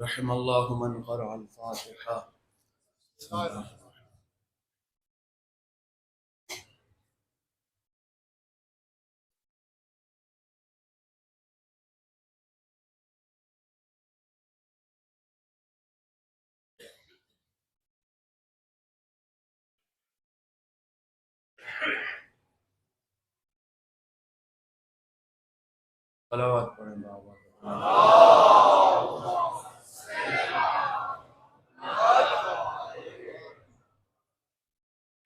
رحم الله من قرأ الفاتحة. بسم الله. صلوات پڑھیں بابا.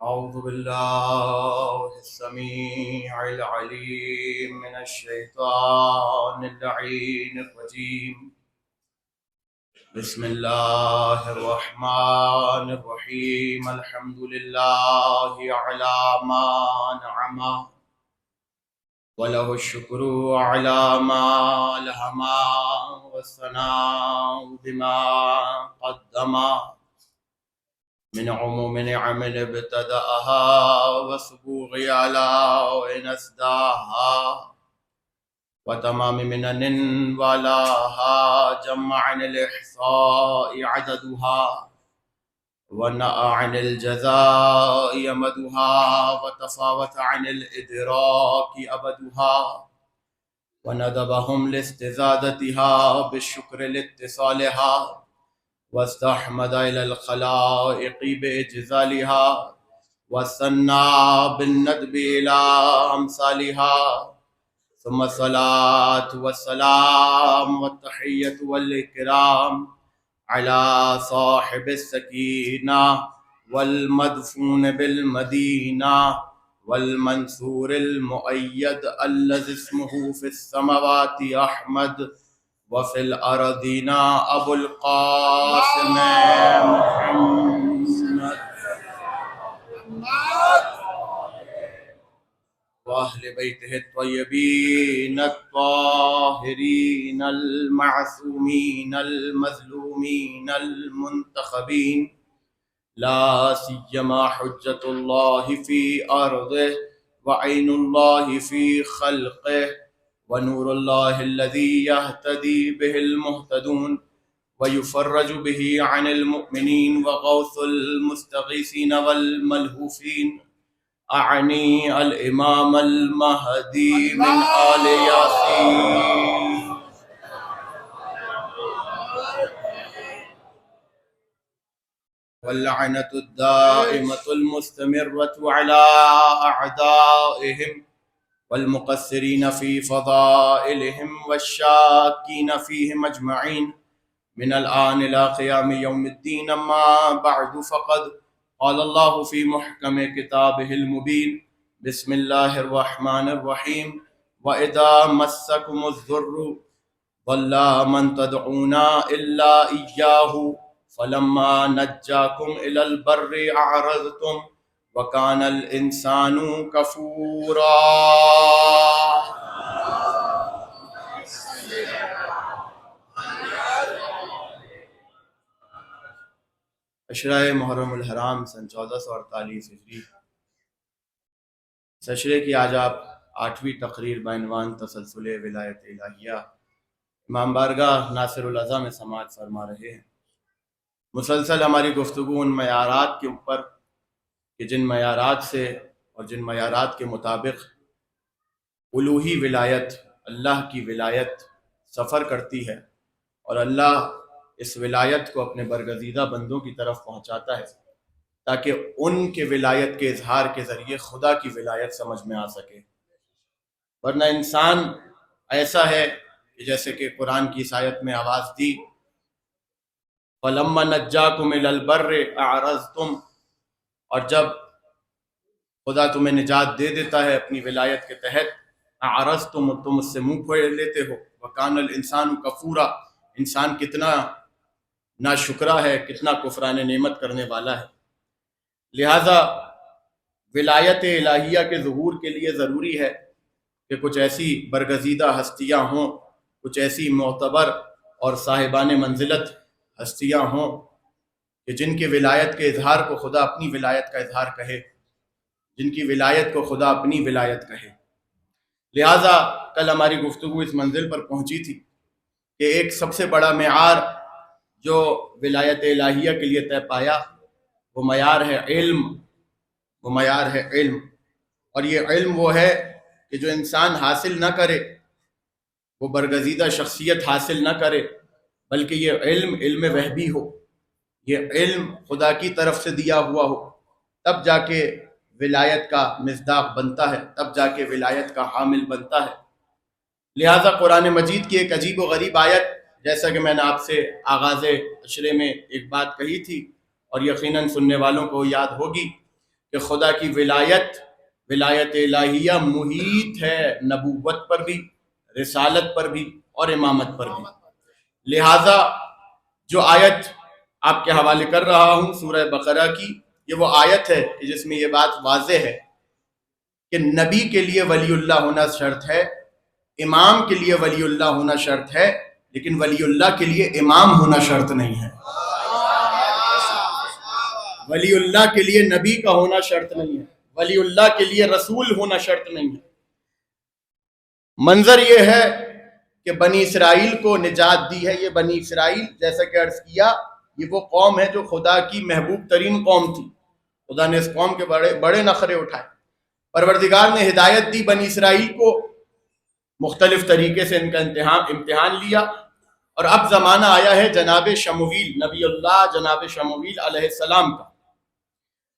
أعوذ بالله السميع العليم من الشيطان اللعين الرجيم. بسم الله الرحمن الرحيم. الحمد لله على ما نعم وله الشكر على ما ألهم والثناء بما قدم من عموم نعم ابتدأها وسبوغ آلاء أسداها وتمام منن ولاها جمع عن الإحصاء عددها ونأى عن الجزاء يمدها وتفاوت عن الإدراك أبدها وندبهم لاستزادتها بالشكر لاتصالها واستحمد إلى الخلائق بإجزالها واستنى بالندب إلى أمثالها ثم الصلاة والسلام والتحية والإكرام على صاحب السكينة والمدفون بالمدينة والمنصور المؤيد الذي اسمه في السماوات أحمد وفي الأرضين أبو القاسم محمد وأهل بيته الطيبين الطاهرين المعصومين المظلومين المنتخبين لا سيما حجة الله في أرضه وعين الله في خلقه ونور الله الذي يهتدي به المهتدون ويفرج به عن المؤمنين وغوث المستغيثين والملهوفين. أعني الإمام المهدي من آل ياسين واللعنة الدائمة المستمرة على أعدائهم والمقصرين في فضائلهم والشاكين فيهم أجمعين من الآن إلى قيام يوم الدين. أما بعد فقد قال الله في محكم كتابه المبين بسم الله الرحمن الرحيم وإذا مسكم الضر ضل من تدعون إلا إياه فلما نجاكم إلى البر أعرضتم وكان الإنسان كفورا. عشرہ محرم الحرام سن 1448 ہجری. اس عشرے کی آج آپ 8ویں تقریر بعنوان تسلسل ولایت الہیہ امام بارگاہ ناصر العظا میں سماعت فرما رہے ہیں. مسلسل ہماری گفتگو ان معیارات کے اوپر کہ جن معیارات سے اور جن معیارات کے مطابق الوہی ولایت اللہ کی ولایت سفر کرتی ہے اور اللہ اس ولایت کو اپنے برگزیدہ بندوں کی طرف پہنچاتا ہے تاکہ ان کے ولایت کے اظہار کے ذریعے خدا کی ولایت سمجھ میں آ سکے. ورنہ انسان ایسا ہے کہ جیسے کہ قرآن کی اس آیت میں آواز دی فَلَمَّا نَجَّاكُمْ إِلَى الْبَرِّ أَعْرَضْتُمْ، اور جب خدا تمہیں نجات دے دیتا ہے اپنی ولایت کے تحت اعرضتم، تم اس سے منہ پھیر لیتے ہو. وَكَانَ الْإِنسَانُ كَفُورًا، انسان کتنا ناشکرا ہے، کتنا کفران نعمت کرنے والا ہے. لہذا ولایت الہیہ کے ظہور کے لیے ضروری ہے کہ کچھ ایسی برگزیدہ ہستیاں ہوں، کچھ ایسی معتبر اور صاحبان منزلت ہستیاں ہوں کہ جن کی ولایت کے اظہار کو خدا اپنی ولایت کا اظہار کہے، جن کی ولایت کو خدا اپنی ولایت کہے. لہذا کل ہماری گفتگو اس منزل پر پہنچی تھی کہ ایک سب سے بڑا معیار جو ولایت الہیہ کے لیے طے پایا وہ معیار ہے علم، وہ معیار ہے علم. اور یہ علم وہ ہے کہ جو انسان حاصل نہ کرے، وہ برگزیدہ شخصیت حاصل نہ کرے، بلکہ یہ علم وہبی ہو، یہ علم خدا کی طرف سے دیا ہوا ہو، تب جا کے ولایت کا مصداق بنتا ہے، تب جا کے ولایت کا حامل بنتا ہے. لہٰذا قرآن مجید کی ایک عجیب و غریب آیت، جیسا کہ میں نے آپ سے آغاز عشرے میں ایک بات کہی تھی اور یقیناً سننے والوں کو یاد ہوگی کہ خدا کی ولایت الہیہ محیط ہے نبوت پر بھی، رسالت پر بھی اور امامت پر بھی. لہٰذا جو آیت آپ کے حوالے کر رہا ہوں سورہ بقرہ کی، یہ وہ آیت ہے کہ جس میں یہ بات واضح ہے کہ نبی کے لیے ولی اللہ ہونا شرط ہے، امام کے لیے ولی اللہ ہونا شرط ہے، لیکن ولی اللہ کے لیے امام ہونا شرط نہیں ہے. ولی اللہ کے لیے نبی کا ہونا شرط نہیں ہے، ولی اللہ کے لیے رسول ہونا شرط نہیں ہے. منظر یہ ہے کہ بنی اسرائیل کو نجات دی ہے. یہ بنی اسرائیل جیسا کہ عرض کیا، یہ وہ قوم ہے جو خدا کی محبوب ترین قوم تھی. خدا نے اس قوم کے بڑے نخرے اٹھائے. پروردگار نے ہدایت دی بنی اسرائیل کو، مختلف طریقے سے ان کا امتحان لیا، اور اب زمانہ آیا ہے جناب شمویل، نبی اللہ جناب شمویل علیہ السلام کا.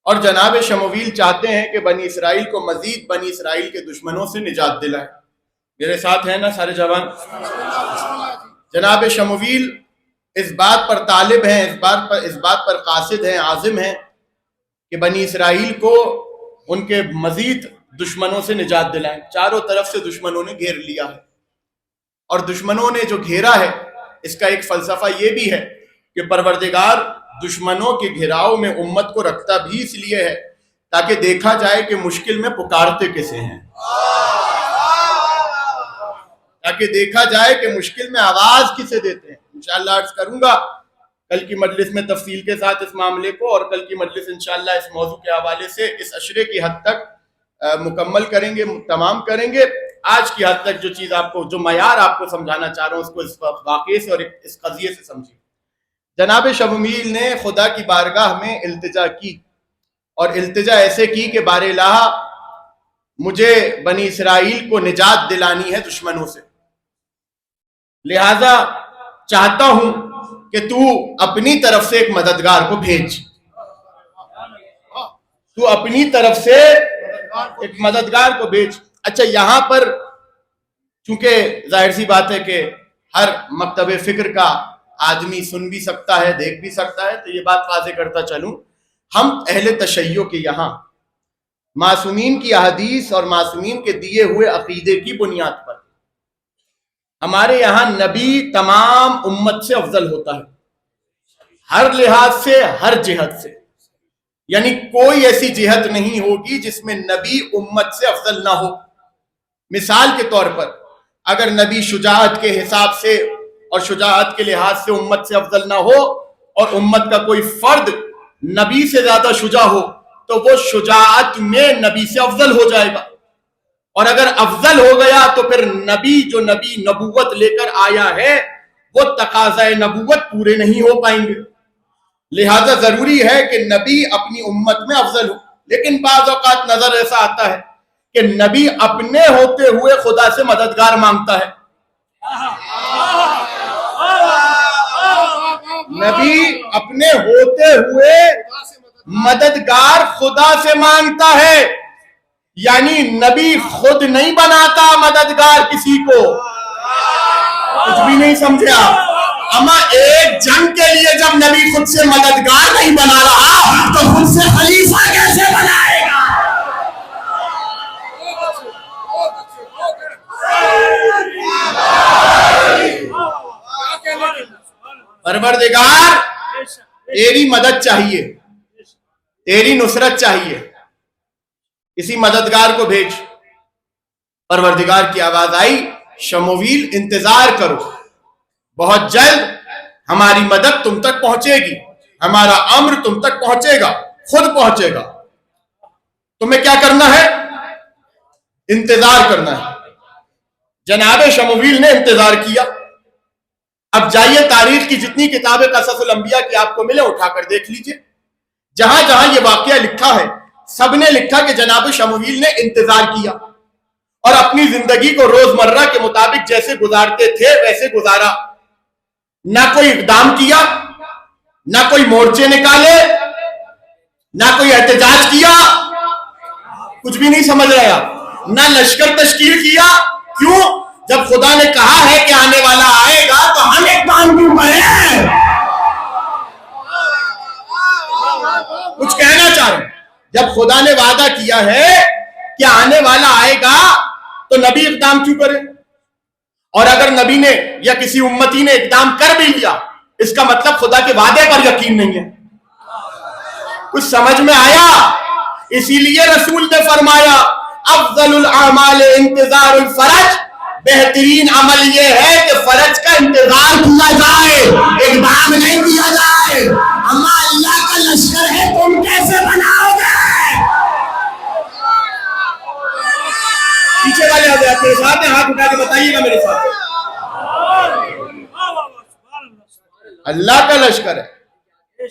اور جناب شمویل چاہتے ہیں کہ بنی اسرائیل کو مزید بنی اسرائیل کے دشمنوں سے نجات دلائے. میرے ساتھ ہیں نا سارے جوان؟ جناب شمویل اس بات پر طالب ہیں، اس بات پر قاصد ہیں، عازم ہیں کہ بنی اسرائیل کو ان کے مزید دشمنوں سے نجات دلائیں. چاروں طرف سے دشمنوں نے گھیر لیا ہے، اور دشمنوں نے جو گھیرا ہے اس کا ایک فلسفہ یہ بھی ہے کہ پروردگار دشمنوں کے گھیراؤ میں امت کو رکھتا بھی اس لیے ہے تاکہ دیکھا جائے کہ مشکل میں پکارتے کسے ہیں، تاکہ دیکھا جائے کہ مشکل میں آواز کسے دیتے ہیں. انشاءاللہ عرض کروں گا کل کی مجلس میں تفصیل کے ساتھ اس معاملے کو، اور کل کی مجلس انشاءاللہ اس موضوع کے حوالے سے اس عشرے کی حد تک مکمل کریں گے، تمام کریں گے. آج کی حد تک جو چیز آپ کو، جو معیار آپ کو سمجھانا چاہ رہا ہوں، اس کو اس واقعے سے اور اس قضیے سے سمجھیں. جناب شمویل نے خدا کی بارگاہ میں التجا کی، اور التجا ایسے کی کہ بار الہ مجھے بنی اسرائیل کو نجات دلانی ہے دشمنوں سے، لہذا چاہتا ہوں کہ تو اپنی طرف سے ایک مددگار کو بھیج، تو اپنی طرف سے ایک مددگار کو بھیج. اچھا، یہاں پر چونکہ ظاہر سی بات ہے کہ ہر مکتب فکر کا آدمی سن بھی سکتا ہے، دیکھ بھی سکتا ہے، تو یہ بات واضح کرتا چلوں، ہم اہل تشیع کے یہاں معصومین کی احادیث اور معصومین کے دیے ہوئے عقیدے کی بنیاد پر ہمارے یہاں نبی تمام امت سے افضل ہوتا ہے، ہر لحاظ سے، ہر جہت سے. یعنی کوئی ایسی جہت نہیں ہوگی جس میں نبی امت سے افضل نہ ہو. مثال کے طور پر اگر نبی شجاعت کے حساب سے اور شجاعت کے لحاظ سے امت سے افضل نہ ہو، اور امت کا کوئی فرد نبی سے زیادہ شجاع ہو، تو وہ شجاعت میں نبی سے افضل ہو جائے گا. اور اگر افضل ہو گیا تو پھر نبی جو نبی نبوت لے کر آیا ہے وہ تقاضۂ نبوت پورے نہیں ہو پائیں گے. لہذا ضروری ہے کہ نبی اپنی امت میں افضل ہو. لیکن بعض اوقات نظر ایسا آتا ہے کہ نبی اپنے ہوتے ہوئے خدا سے مددگار مانگتا ہے. نبی اپنے ہوتے ہوئے مددگار خدا سے مانگتا ہے، یعنی نبی خود نہیں بناتا مددگار کسی کو. کچھ بھی نہیں سمجھے آپ؟ اما ایک جنگ کے لیے جب نبی خود سے مددگار نہیں بنا رہا تو خود سے خلیفہ کیسے بنائے گا؟ پروردگار تیری مدد چاہیے، تیری نصرت چاہیے، کسی مددگار کو بھیج. پروردگار کی آواز آئی، شمویل انتظار کرو، بہت جلد ہماری مدد تم تک پہنچے گی، ہمارا امر تم تک پہنچے گا، خود پہنچے گا. تمہیں کیا کرنا ہے؟ انتظار کرنا ہے. جناب شمویل نے انتظار کیا. اب جائیے تاریخ کی جتنی کتابیں قصص الانبیاء کی آپ کو ملے اٹھا کر دیکھ لیجئے، جہاں جہاں یہ واقعہ لکھا ہے سب نے لکھا کہ جناب شمویل نے انتظار کیا اور اپنی زندگی کو روزمرہ کے مطابق جیسے گزارتے تھے ویسے گزارا، نہ کوئی اقدام کیا، نہ کوئی مورچے نکالے، نہ کوئی احتجاج کیا، کچھ بھی نہیں سمجھ رہے آپ، نہ لشکر تشکیل کیا۔ کیوں؟ جب خدا نے کہا ہے کہ آنے والا آئے گا تو ہم اقدام کیوں کریں؟ کچھ کہنا چاہ رہے ہیں، جب خدا نے وعدہ کیا ہے کہ آنے والا آئے گا تو نبی اقدام کیوں کرے؟ اور اگر نبی نے یا کسی امتی نے اقدام کر بھی لیا اس کا مطلب خدا کے وعدے پر یقین نہیں ہے۔ کچھ سمجھ میں آیا؟ اسی لیے رسول نے فرمایا افضل الاعمال انتظار الفرج، بہترین عمل یہ ہے کہ فرج کا انتظار کیا جائے، اقدام نہیں کیا جائے۔ اما اللہ کا لشکر ہے تم کیسے بناؤ گے؟ پیچھے والے آ جائے میرے ساتھ، ہاتھ اٹھا کے بتائیے گا میرے ساتھ۔ اللہ کا لشکر ہے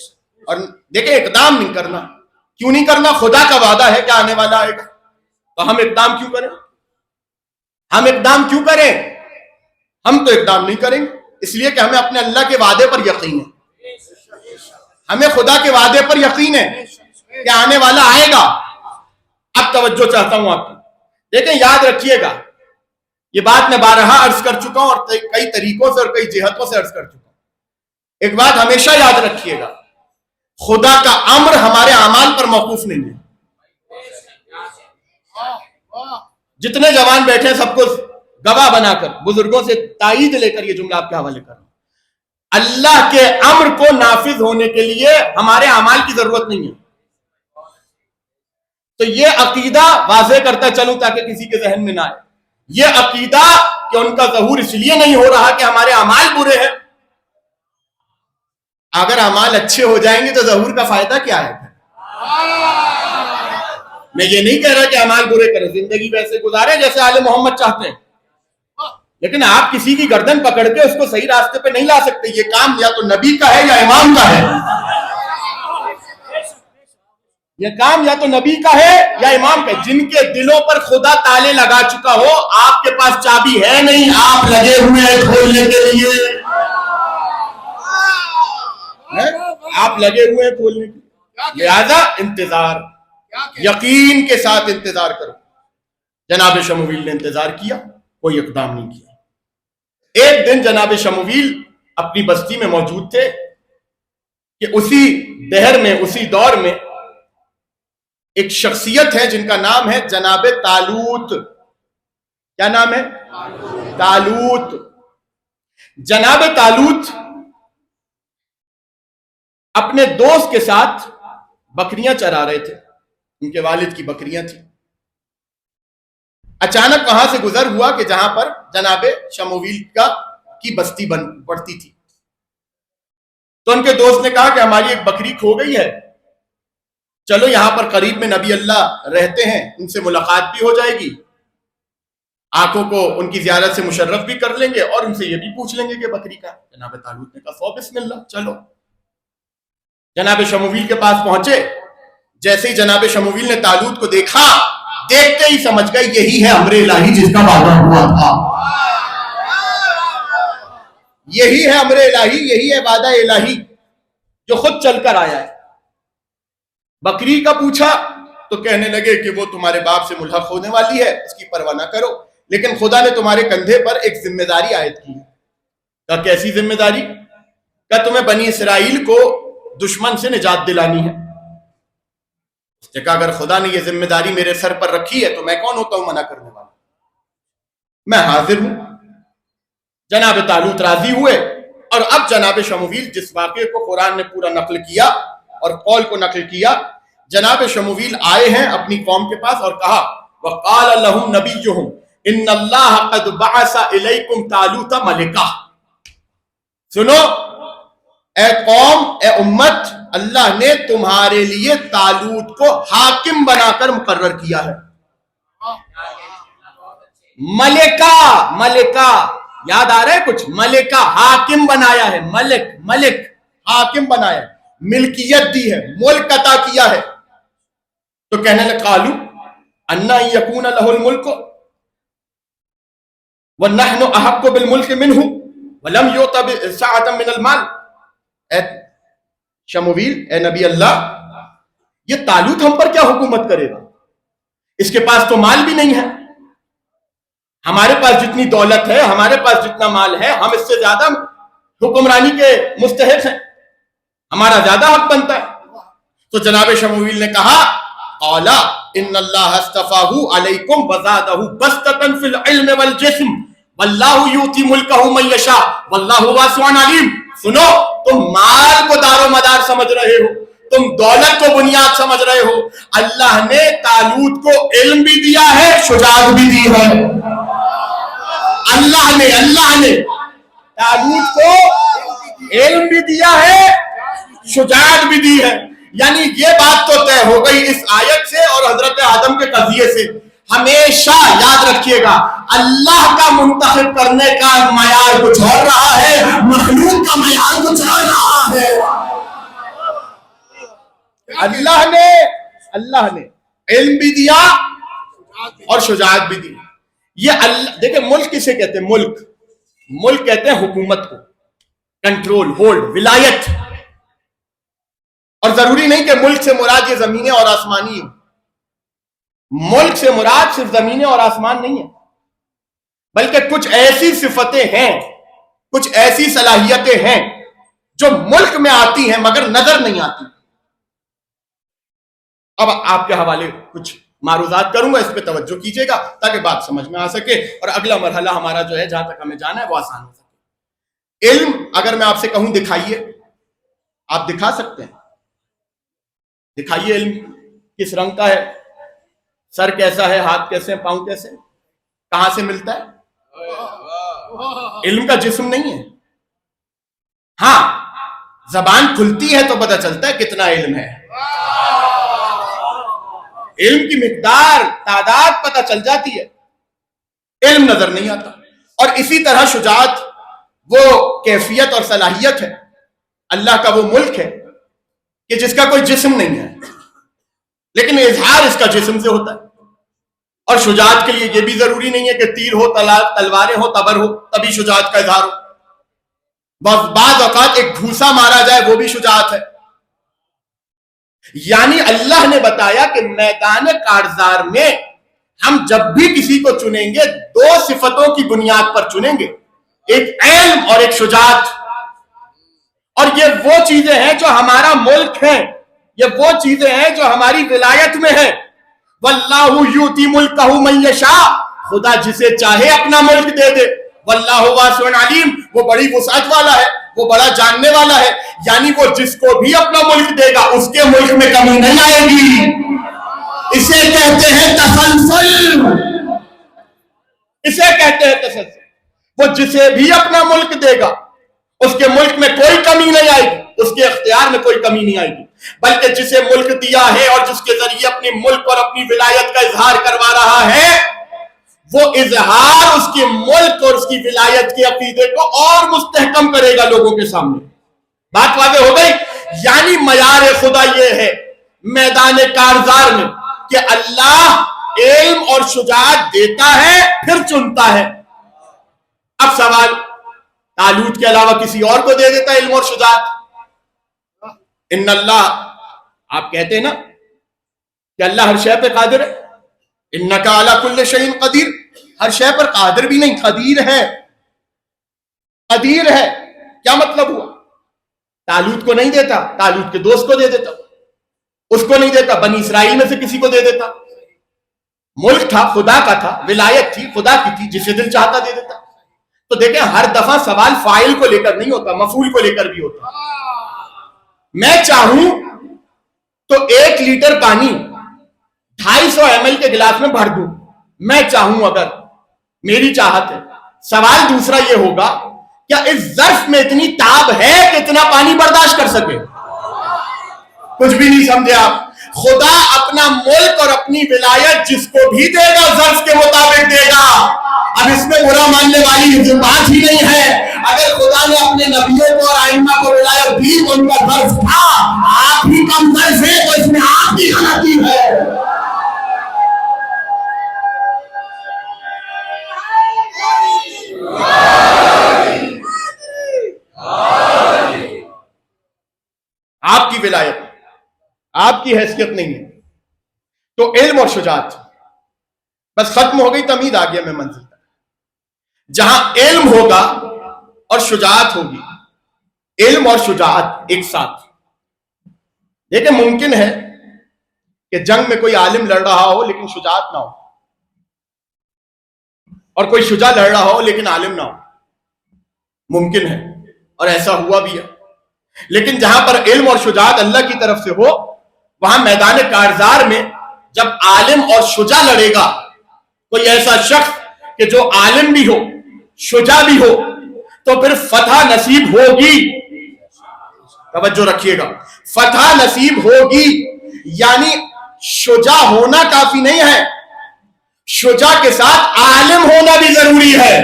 اور دیکھیں اقدام نہیں کرنا۔ کیوں نہیں کرنا؟ خدا کا وعدہ ہے کہ آنے والا آئے گا، تو ہم اقدام کیوں کریں؟ ہم اقدام کیوں کریں؟ ہم تو اقدام نہیں کریں گے، اس لیے کہ ہمیں اپنے اللہ کے وعدے پر یقین ہے، ہمیں خدا کے وعدے پر یقین ہے کہ آنے والا آئے گا۔ اب توجہ چاہتا ہوں آپ کی، دیکھیں یاد رکھیے گا، یہ بات میں بارہا عرض کر چکا ہوں اور کئی طریقوں سے اور کئی جہتوں سے عرض کر چکا ہوں۔ ایک بات ہمیشہ یاد رکھیے گا، خدا کا امر ہمارے اعمال پر موقوف نہیں ہے۔ جتنے جوان بیٹھے ہیں سب کو گواہ بنا کر بزرگوں سے تائید لے کر یہ جملہ آپ کے حوالے کر رہا ہوں، اللہ کے امر کو نافذ ہونے کے لیے ہمارے اعمال کی ضرورت نہیں ہے۔ تو یہ عقیدہ واضح کرتا چلوں تاکہ کسی کے ذہن میں نہ آئے، یہ عقیدہ کہ ان کا ظہور اس لیے نہیں ہو رہا کہ ہمارے اعمال برے ہیں۔ اگر اعمال اچھے ہو جائیں گے تو ظہور کا فائدہ کیا ہے؟ میں یہ نہیں کہہ رہا کہ اعمال برے کریں، زندگی ویسے گزارے جیسے آل محمد چاہتے ہیں، لیکن آپ کسی کی گردن پکڑ کے اس کو صحیح راستے پہ نہیں لا سکتے۔ یہ کام یا تو نبی کا ہے یا امام کا ہے، یہ کام یا تو نبی کا ہے یا امام کا ہے۔ جن کے دلوں پر خدا تالے لگا چکا ہو، آپ کے پاس چابی ہے نہیں، آپ لگے ہوئے ہیں کھولنے کے لیے، آپ لگے ہوئے ہیں کھولنے کے لیے، لہذا انتظار، یقین کے ساتھ انتظار کرو۔ جناب شمویل نے انتظار کیا، کوئی اقدام نہیں کیا۔ ایک دن جناب شمویل اپنی بستی میں موجود تھے کہ اسی دہر میں، اسی دور میں ایک شخصیت ہے جن کا نام ہے جناب طالوت۔ کیا نام ہے؟ طالوت۔ جناب طالوت اپنے دوست کے ساتھ بکریاں چرا رہے تھے، ان کے والد کی بکریاں تھیں۔ اچانک وہاں سے گزر ہوا کہ جہاں پر جناب شمویل کی بستی پڑتی تھی، تو ان کے دوست نے کہا کہ ہماری ایک بکری کھو گئی ہے، چلو یہاں پر قریب میں نبی اللہ رہتے ہیں، ان سے ملاقات بھی ہو جائے گی، آنکھوں کو ان کی زیارت سے مشرف بھی کر لیں گے اور ان سے یہ بھی پوچھ لیں گے کہ بکری کا۔ جناب طالوت نے کہا سو بسم اللہ، چلو۔ جناب شمویل کے پاس پہنچے، جیسے ہی جناب شمویل نے طالوت کو دیکھا، دیکھتے ہی سمجھ گئے یہی ہے امر الہی جس کا وعدہ ہوا تھا، یہی ہے امر الہی، یہی ہے وعدہ الہی جو خود چل کر آیا ہے۔ بکری کا پوچھا تو کہنے لگے کہ وہ تمہارے باپ سے ملحق ہونے والی ہے، اس کی پرواہ نہ کرو، لیکن خدا نے تمہارے کندھے پر ایک ذمہ داری عائد کی ہے۔ کہا کیسی ذمہ داری؟ کہا تمہیں بنی اسرائیل کو دشمن سے نجات دلانی ہے۔ اس نے کہا اگر خدا نے یہ ذمہ داری میرے سر پر رکھی ہے تو میں کون ہوتا ہوں منع کرنے والا؟ میں حاضر ہوں۔ جناب طالوت راضی ہوئے، اور اب جناب شمویل جس واقعے کو قرآن نے پورا نقل کیا اور قول کو نقل کیا، جناب شمویل آئے ہیں اپنی قوم کے پاس اور کہا وَقَالَ لَهُمْ نَبِيُّهُمْ إِنَّ اللَّهَ قَدْ بَعَثَ إِلَيْكُمْ طَالُوتَ مَلِكًا۔ سنو اے قوم، اے امت، اللہ نے تمہارے لیے طالوت کو حاکم بنا کر مقرر کیا ہے۔ ملکہ، ملکہ یاد آ رہا ہے کچھ؟ ملکہ، حاکم بنایا ہے، ملک حاکم بنایا ہے، ملکیت دی ہے، ملک عطا کیا ہے. تو کہنے لگے قالو انا یکون لہ الملک ونحن احق بالملک منہ ولم یؤت سعۃ من المال. اے شمویل، اے نبی اللہ، یہ طالوت ہم پر کیا حکومت کرے گا؟ اس کے پاس تو مال بھی نہیں ہے. ہمارے پاس جتنی دولت ہے، ہمارے پاس جتنا مال ہے، ہم اس سے زیادہ حکمرانی کے مستحق ہیں، ہمارا زیادہ حق بنتا ہے. تو جناب شمویل نے کہا قال ان اللہ اصطفاہ علیکم وزادہ بسطۃ فی العلم والجسم واللہ یؤتی ملکہ من یشاء واللہ واسع علیم. سنو، تم مال کو دار و مدار سمجھ رہے ہو، تم دولت کو بنیاد سمجھ رہے ہو، اللہ نے طالوت کو علم بھی دیا ہے، شجاعت بھی دی ہے. اللہ نے طالوت کو علم بھی دیا ہے، شجاعت بھی دی ہے. یعنی یہ بات تو طے ہو گئی اس آیت سے اور حضرت آدم کے قضیے سے. ہمیشہ یاد رکھیے گا، اللہ کا منتخب کرنے کا معیار کچھ اور رہا ہے، مخلوق کا معیار کچھ اور رہا ہے. اللہ نے علم بھی دیا اور شجاعت بھی دی. یہ اللہ دیکھیں، ملک کسے کہتے ہیں؟ ملک کہتے ہیں حکومت کو، کنٹرول، ہولڈ، ولایت. اور ضروری نہیں کہ ملک سے مراد یہ زمینیں اور آسمانی ہو. ملک سے مراد صرف زمینیں اور آسمان نہیں ہے، بلکہ کچھ ایسی صفتیں ہیں، کچھ ایسی صلاحیتیں ہیں جو ملک میں آتی ہیں مگر نظر نہیں آتی. اب آپ کے حوالے کچھ معروضات کروں گا، اس پہ توجہ کیجئے گا تاکہ بات سمجھ میں آ سکے اور اگلا مرحلہ ہمارا جو ہے جہاں تک ہمیں جانا ہے وہ آسان ہو سکے. علم اگر میں آپ سے کہوں دکھائیے، آپ دکھا سکتے ہیں؟ دکھائیے علم کس رنگ کا ہے، سر کیسا ہے، ہاتھ کیسے ہیں، پاؤں کیسے ہیں، کہاں سے ملتا ہے؟ علم کا جسم نہیں ہے. ہاں، زبان کھلتی ہے تو پتہ چلتا ہے کتنا علم ہے. علم کی مقدار، تعداد پتہ چل جاتی ہے، علم نظر نہیں آتا. اور اسی طرح شجاعت وہ کیفیت اور صلاحیت ہے، اللہ کا وہ ملک ہے کہ جس کا کوئی جسم نہیں ہے لیکن اظہار اس کا جسم سے ہوتا ہے. اور شجاعت کے لیے یہ بھی ضروری نہیں ہے کہ تیر ہو، تلواریں ہو، تبر ہو تبھی شجاعت کا اظہار ہو. بعض اوقات ایک گھوسا مارا جائے وہ بھی شجاعت ہے. یعنی اللہ نے بتایا کہ میدان کارزار میں ہم جب بھی کسی کو چنیں گے دو صفتوں کی بنیاد پر چنیں گے، ایک علم اور ایک شجاعت. اور یہ وہ چیزیں ہیں جو ہمارا ملک ہے، یہ وہ چیزیں ہیں جو ہماری ولایت میں ہیں. واللہ یؤتی ملکہ من یشاء، خدا جسے چاہے اپنا ملک دے دے. واللہ واسع علیم، وہ بڑی وسعت والا ہے، وہ بڑا جاننے والا ہے. یعنی وہ جس کو بھی اپنا ملک دے گا اس کے ملک میں کمی نہیں آئے گی. اسے کہتے ہیں تسلسل، اسے کہتے ہیں تسلسل. وہ جسے بھی اپنا ملک دے گا اس کے ملک میں کوئی کمی نہیں آئے گی، اس کے اختیار میں کوئی کمی نہیں آئے گی. بلکہ جسے ملک دیا ہے اور جس کے ذریعے اپنی ملک اور اپنی ولایت کا اظہار کروا رہا ہے، وہ اظہار اس کے ملک اور اس کی ولایت کے عقیدے کو اور مستحکم کرے گا لوگوں کے سامنے. بات واضح ہو گئی؟ یعنی معیار خدا یہ ہے میدان کارزار میں کہ اللہ علم اور شجاعت دیتا ہے پھر چنتا ہے. اب سوال، طالوت کے علاوہ کسی اور کو دے دیتا علم اور شجاعت؟ ان اللہ، آپ کہتے ہیں نا کہ اللہ ہر شے پہ قادر ہے، انک علی کل شیء قدیر. ہر شے پر قادر بھی نہیں، قدیر ہے. قدیر ہے کیا مطلب ہوا؟ طالوت کو نہیں دیتا، طالوت کے دوست کو دے دیتا. اس کو نہیں دیتا، بنی اسرائیل میں سے کسی کو دے دیتا. ملک تھا، خدا کا تھا، ولایت تھی، خدا کی تھی، جسے دل چاہتا دے دیتا. تو دیکھیں ہر دفعہ سوال فاعل کو لے کر نہیں ہوتا، مفعول کو لے کر بھی ہوتا. میں چاہوں تو 1 لیٹر پانی 250 ml کے گلاس میں بھر دوں، میں چاہوں، اگر میری چاہت ہے. سوال دوسرا یہ ہوگا کیا اس ظرف میں اتنی تاب ہے کہ اتنا پانی برداشت کر سکے؟ کچھ بھی نہیں سمجھے آپ. خدا اپنا ملک اور اپنی ولایت جس کو بھی دے گا ظرف کے مطابق دے گا. اب اس میں برا ماننے والی جو بات ہی نہیں ہے. اگر خدا نے اپنے نبیوں کو اور ائمہ کو ولایت دی تو ان کا فرض تھا. آپ ہی کم فرض ہے تو اس میں آپ کی غلطی ہے. آپ کی ولایت، آپ کی حیثیت نہیں ہے. تو علم اور شجاعت بس ختم ہو گئی، تمید آ گیا میں منزل تک. جہاں علم ہوگا اور شجاعت ہوگی، علم اور شجاعت ایک ساتھ. لیکن ممکن ہے کہ جنگ میں کوئی عالم لڑ رہا ہو لیکن شجاعت نہ ہو، اور کوئی شجاع لڑ رہا ہو لیکن عالم نہ ہو. ممکن ہے، اور ایسا ہوا بھی ہے. لیکن جہاں پر علم اور شجاعت اللہ کی طرف سے ہو، وہاں میدان کارزار میں جب عالم اور شجاع لڑے گا، کوئی ایسا شخص کہ جو عالم بھی ہو شجاع بھی ہو، تو پھر فتح نصیب ہوگی. توجہ رکھیے گا، فتح نصیب ہوگی. یعنی شجاع ہونا کافی نہیں ہے، شجاع کے ساتھ عالم ہونا بھی ضروری ہے.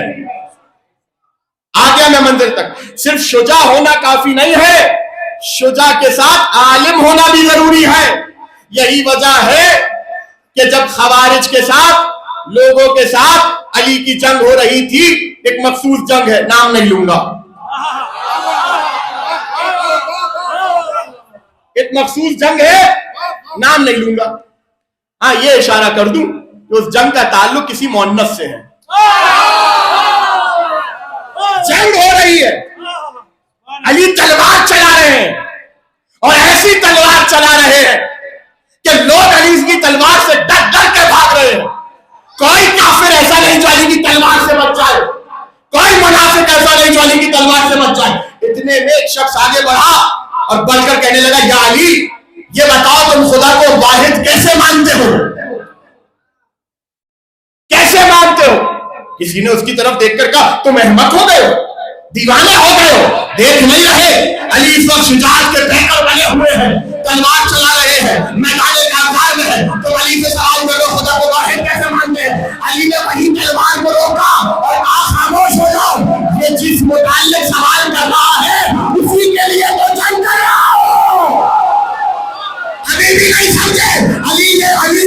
آ گیا میں منزل تک. صرف شجاع ہونا کافی نہیں ہے، شجاع کے ساتھ عالم ہونا بھی ضروری ہے. یہی وجہ ہے کہ جب خوارج کے ساتھ، لوگوں کے ساتھ علی کی جنگ ہو رہی تھی، ایک مخصوص جنگ ہے، نام نہیں لوں گا، ایک مخصوص جنگ ہے، نام نہیں لوں گا. ہاں یہ اشارہ کر دوں کہ اس جنگ کا تعلق کسی مؤنث سے ہے. جنگ ہو رہی ہے، علی تلوار چلا رہے ہیں، اور ایسی تلوار چلا رہے ہیں کہ لوگ علی کی تلوار سے ڈر ڈر کے بھاگ رہے ہیں. کوئی کافر ایسا نہیں جو علی کی تلوار سے بچ جائے، کوئی منافق ایسا نہیں جو علی کی تلوار سے بچ جائے. اتنے میں ایک شخص آگے بڑھا اور بڑھ کر کہنے لگا، یا علی یہ بتاؤ تم خدا کو واحد کیسے مانتے ہو؟ کیسے مانتے ہو؟ کسی نے اس کی طرف دیکھ کر کہا، تم احمق ہو گئے ہو، دیوانے ہو گئے ہو، دیکھ نہیں رہے علی اس وقت شجاعت کے پیکر بنے ہوئے ہیں، تلوار چلا رہے ہیں، میدان کارزار میں ہے. تو علی سے سوال کرو خدا کو واحد کیسے مانتے ہیں؟ علی نے وہی تلوار کو روکا اور کہا، خاموش ہو جاؤ، یہ جس متعلق سوال کر رہا ہے اسی کے لیے تو جنگ کر رہا ہو. ابھی بھی نہیں سمجھے؟ علی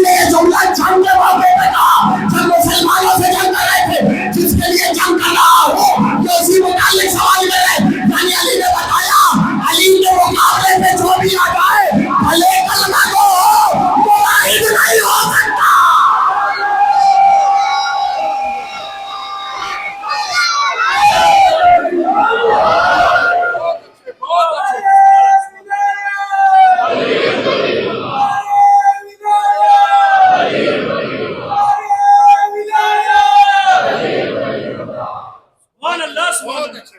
نے یہ جملہ جنگ کے موقع پہ کہا جب مسلمانوں سے جنگ کر رہے تھے، جس کے لیے جنگ کر رہا ہو یہ اسی متعلق سوال کرے. یعنی علی نے بتایا علی کے مقابلے میں جو بھی آ جائے بھلے کلمہ کو ہو، واحد نہیں ہو سکتا.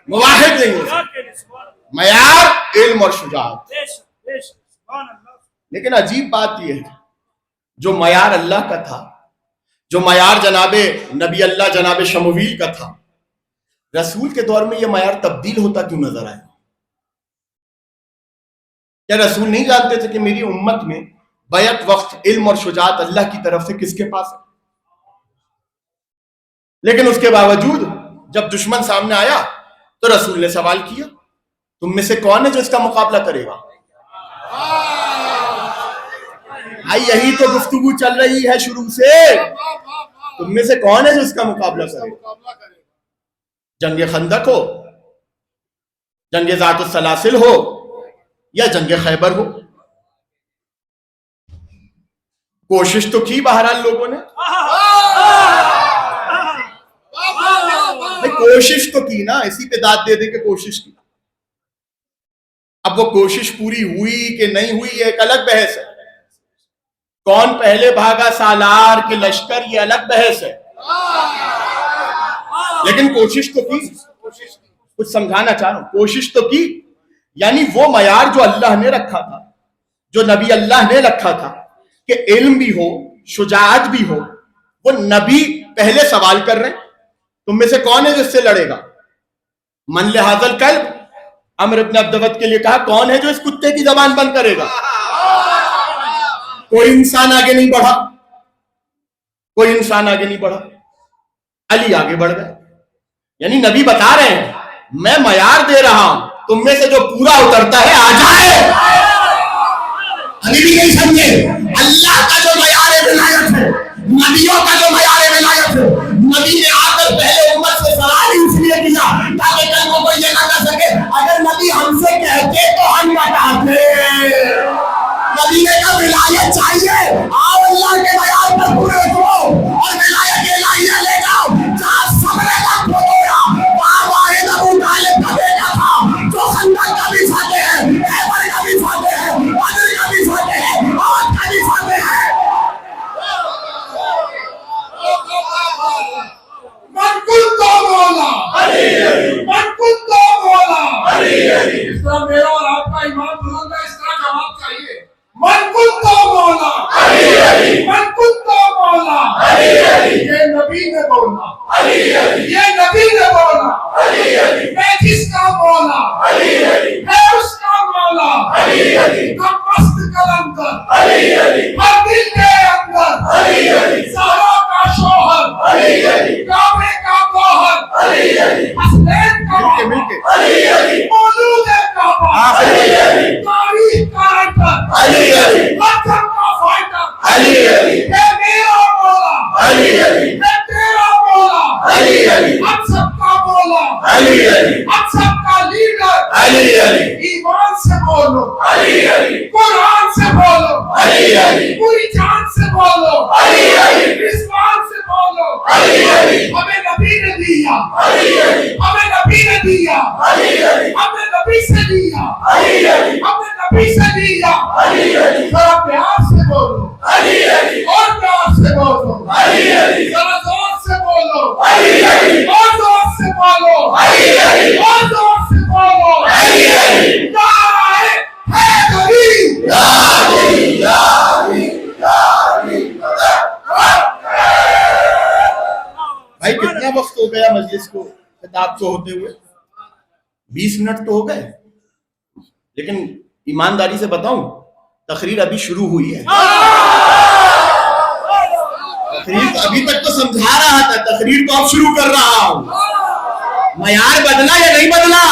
واحد نہیں ہو سکتا. معیار علم اور شجاعت. لیکن عجیب بات یہ ہے، جو معیار اللہ کا تھا، جو معیار جناب نبی اللہ جناب شمویل کا تھا، رسول کے دور میں یہ معیار تبدیل ہوتا کیوں نظر آیا؟ کیا رسول نہیں جانتے تھے کہ میری امت میں بیک وقت علم اور شجاعت اللہ کی طرف سے کس کے پاس ہے؟ لیکن اس کے باوجود جب دشمن سامنے آیا تو رسول نے سوال کیا، تم میں سے کون ہے جو اس کا مقابلہ کرے گا؟ یہی تو گفتگو چل رہی ہے شروع سے، تم میں سے کون ہے جو اس کا مقابلہ کرے گا؟ جنگ خندق ہو، جنگ ذات السلاسل ہو، یا جنگ خیبر ہو، کوشش تو کی بہرحال لوگوں نے، کوشش تو کی نا، اسی پہ داد دے دے کہ کوشش کی. اب وہ کوشش پوری ہوئی کہ نہیں ہوئی یہ ایک الگ بحث ہے. کون پہلے بھاگا سالار کے لشکر یہ الگ بحث ہے. لیکن کوشش تو کی. کچھ سمجھانا چاہ رہا ہوں، کوشش تو کی. یعنی وہ معیار جو اللہ نے رکھا تھا، جو نبی اللہ نے رکھا تھا کہ علم بھی ہو شجاعت بھی ہو، وہ نبی پہلے سوال کر رہے ہیں، تم میں سے کون ہے جو اس سے لڑے گا؟ من لہذا الکلب، عمرو بن عبدود کے لیے کہا کون ہے جو اس کتے کی زبان بند کرے گا؟ کوئی انسان آگے نہیں بڑھا، کوئی انسان آگے نہیں بڑھا. علی آگے بڑھ گئے. یعنی نبی بتا رہے ہیں میں معیار دے رہا ہوں, تم میں سے جو پورا اترتا ہے آ جائے. علی بھی نہیں سمجھے, اللہ کا جو معیار ولایت ہے, نبیوں کا جو معیار ولایت ہے, نبی نے آ کر پہلے امت سے سوال ہی اس لیے کیا تاکہ کل کو کوئی یہ نہ کر سکے اگر نبی ہم سے کہتے تو ہم بتاتے. نبی نے کہا ولایت چاہیے, آؤ اللہ کے معیار پر پورے اترو اور ولایت الہیہ لے جاؤ. جہاں صبر کا کھویا وہاں واحد ابو طالب کا بیٹا تھا جو خندق کا بھی فاتح ہے, خیبر کا بھی فاتح ہے, بدر کا بھی فاتح ہے, احد کا بھی فاتح ہے. من کنت مولا من کنت مولا. اس طرح میرا اور آپ کا ایمان بلند ہے, اس طرح جواب چاہیے. من کنت مولا من کنت مولا. یہ نبی نے بولا, یہ نبی نے بولا. میں جس کا مولا میں اس کا مولا. ہم مست کلندر ہر دل کے اندر زہرا کا شوہر کعبے کا گوہر حسنین کا مولود کعبہ تاریخ کا رائٹر مذہب کا فائٹر ہے میرا مولا ہے تیرا مولا ہم سب کا مولا ہم سب کا لیڈر. ایمان سے بولو, قرآن سے بولو, پوری جان سے بولو, رضوان سے بولو. ہمیں نبی نے دیا, ہمیں نبی نے دیا, ہمیں نبی سے دیا, ہمیں نبی سے دیا. ذرا پیار سے بولو اور پیار سے بولو, ذرا زور سے بولو اور زور سے بولو اور زور سے بولو. نعرہ حیدری بھائی کتنا وقت ہو گیا مجلس کو خطاب کو ہوتے ہوئے؟ 20 منٹ تو ہو گئے, لیکن ایمانداری سے بتاؤں تقریر ابھی شروع ہوئی ہے. تقریر ابھی تک تو سمجھا رہا تھا, تقریر تو اب شروع کر رہا ہوں. معیار بدلا یا نہیں بدلا؟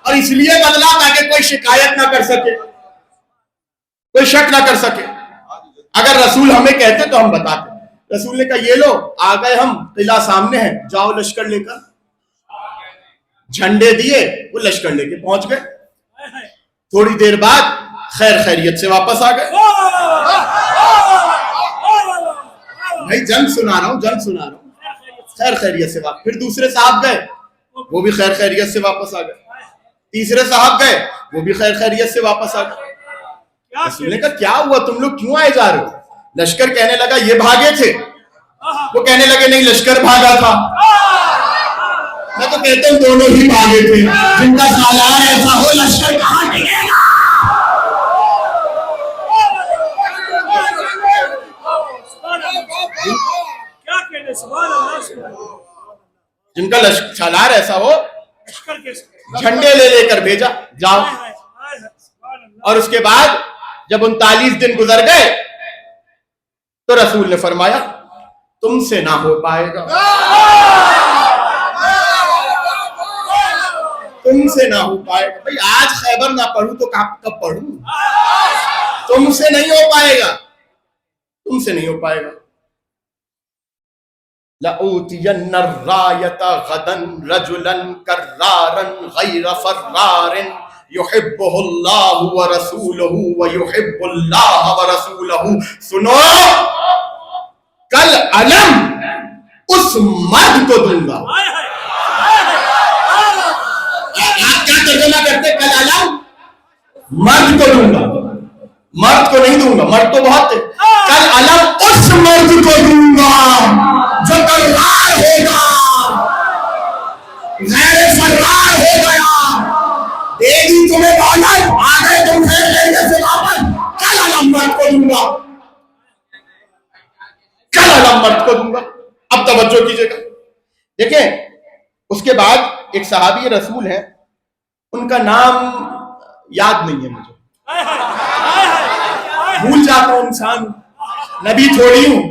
اور اس لیے بدلا تاکہ کوئی شکایت نہ کر سکے, کوئی شک نہ کر سکے. اگر رسول ہمیں کہتے تو ہم بتاتے. رسول نے کہا یہ لو آ گئے ہم, قلعہ سامنے ہے, جاؤ لشکر لے کر. جھنڈے دیے, وہ لشکر لے کے پہنچ گئے. تھوڑی دیر بعد خیر خیریت سے واپس آ گئے. بھائی جنگ سنا رہا ہوں, جنگ سنا رہا ہوں. خیر خیریت سے واپس. پھر دوسرے صاحب گئے, وہ بھی خیر خیریت سے واپس آ گئے. تیسرے صاحب گئے, وہ بھی خیر خیریت سے واپس آ گئے. رسول نے کہا کیا ہوا, تم لوگ کیوں آئے جا رہے ہو؟ لشکر کہنے لگا یہ بھاگے تھے, وہ کہنے لگے نہیں لشکر بھاگا تھا. میں تو کہتا ہوں دونوں ہی بھاگے تھے. جن کا سالار ایسا ہو لشکر کہاں ٹکے گا؟ جن کا سالار ایسا ہو جھنڈے لے لے کر بھیجا, جاؤ. اور اس کے بعد جب 39 دن گزر گئے تو رسول نے فرمایا تم سے نہ ہو پائے گا, تم سے نہ ہو پائے گا. بھئی آج خیبر نہ پڑھوں تو کب پڑھوں؟ تم سے نہیں ہو پائے گا, تم سے نہیں ہو پائے گا. لَأُوتِيَنَّ الرَّایَةَ غَدًا رَجُلًا كَرَّارًا غَيْرَ فَرَّارٍ يُحِبُّهُ اللَّهُ وَرَسُولُهُ وَيُحِبُّ اللَّهَ وَرَسُولُهُ. سنو, کل علم اس مرد کو دوں گا. آپ کیا ترجمہ کرتے؟ کل علم مرد کو دوں گا, مرد کو نہیں دوں گا, مرد تو بہت ہے. کل علم اس مرد کو دوں گا جو کرار ہوگا, غیر فرار ہو گیا. دے دی تمہیں دولت, آ گئے تم خیر لینے سے واپس, کل علم مرد کو دوں گا, کل علم مرد کو دوں گا. اب توجہ کیجئے گا, دیکھیں اس کے بعد ایک صحابی رسول ہے, ان کا نام یاد نہیں ہے مجھے, بھول جاتا ہوں انسان, نبی تھوڑی ہوں,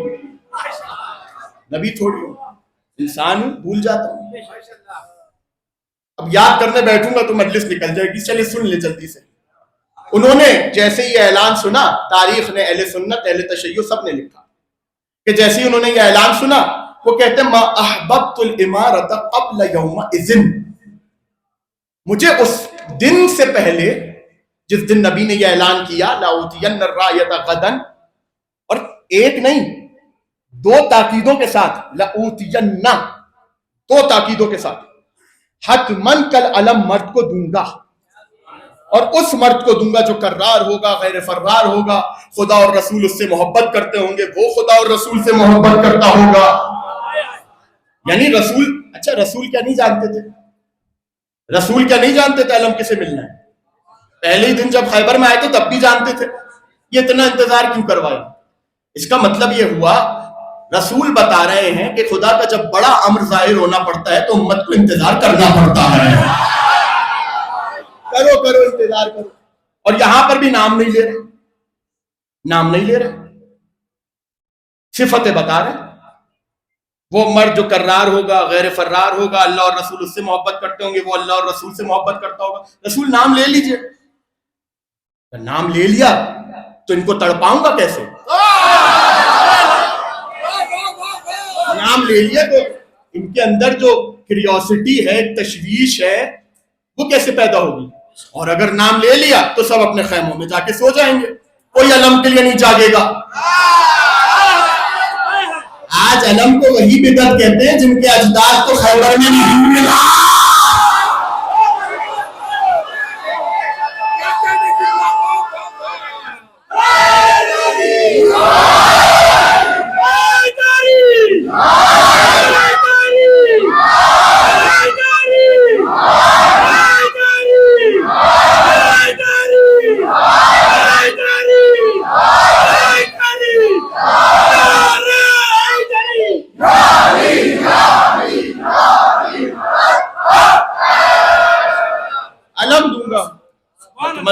نبی تھوڑی ہوں. انسان ہوں، بھول جاتا ہوں. اب یاد کرنے بیٹھوں گا تو مجلس نکل جائے گی. چلیے سن لے جلدی سے. انہوں نے جیسے یہ اعلان سنا، تاریخ نے، اہل سنت، اہل تشیع سب نے لکھا کہ جیسے ہی انہوں نے یہ اعلان سنا، وہ کہتے ہیں ما احببت الامارۃ قبل یومئذ، مجھے اس دن سے پہلے جس دن نبی نے یہ اعلان کیا لاؤتین الرایۃ غدا، اور ایک نہیں دو تاکیدوں کے ساتھ، لاؤتین، دو تاکیدوں کے ساتھ، حتمن کل علم مرد کو دوں گا، اور اس مرد کو دوں گا جو کرار ہوگا، غیر فرار ہوگا، خدا اور رسول اس سے محبت کرتے ہوں گے، وہ خدا اور رسول سے محبت کرتا ہوگا. یعنی رسول، اچھا رسول کیا نہیں جانتے تھے؟ رسول کیا نہیں جانتے تھے علم کسے ملنا ہے؟ پہلے ہی دن جب خیبر میں آئے تھے تب بھی جانتے تھے. یہ اتنا انتظار کیوں کروایا؟ اس کا مطلب یہ ہوا رسول بتا رہے ہیں کہ خدا کا جب بڑا امر ظاہر ہونا پڑتا ہے تو امت کو انتظار کرنا پڑتا ہے. کرو کرو انتظار کرو. اور یہاں پر بھی نام نہیں لے رہے، نام نہیں لے رہے، صفتیں بتا رہے. وہ مرد جو کرار ہوگا، غیر فرار ہوگا، اللہ اور رسول اس سے محبت کرتے ہوں گے، وہ اللہ اور رسول سے محبت کرتا ہوگا. رسول نام لے لیجئے. نام لے لیا تو ان کو تڑپاؤں گا کیسے؟ نام لے لیا تو ان کے اندر جو کیوریوسٹی ہے، تشویش ہے، وہ کیسے پیدا ہوگی؟ اور اگر نام لے لیا تو سب اپنے خیموں میں جا کے سو جائیں گے، کوئی علم کے لیے نہیں جاگے گا. آج علم کو وہی بدعت کہتے ہیں جن کے اجداد کو خیبر میں نہیں ملا.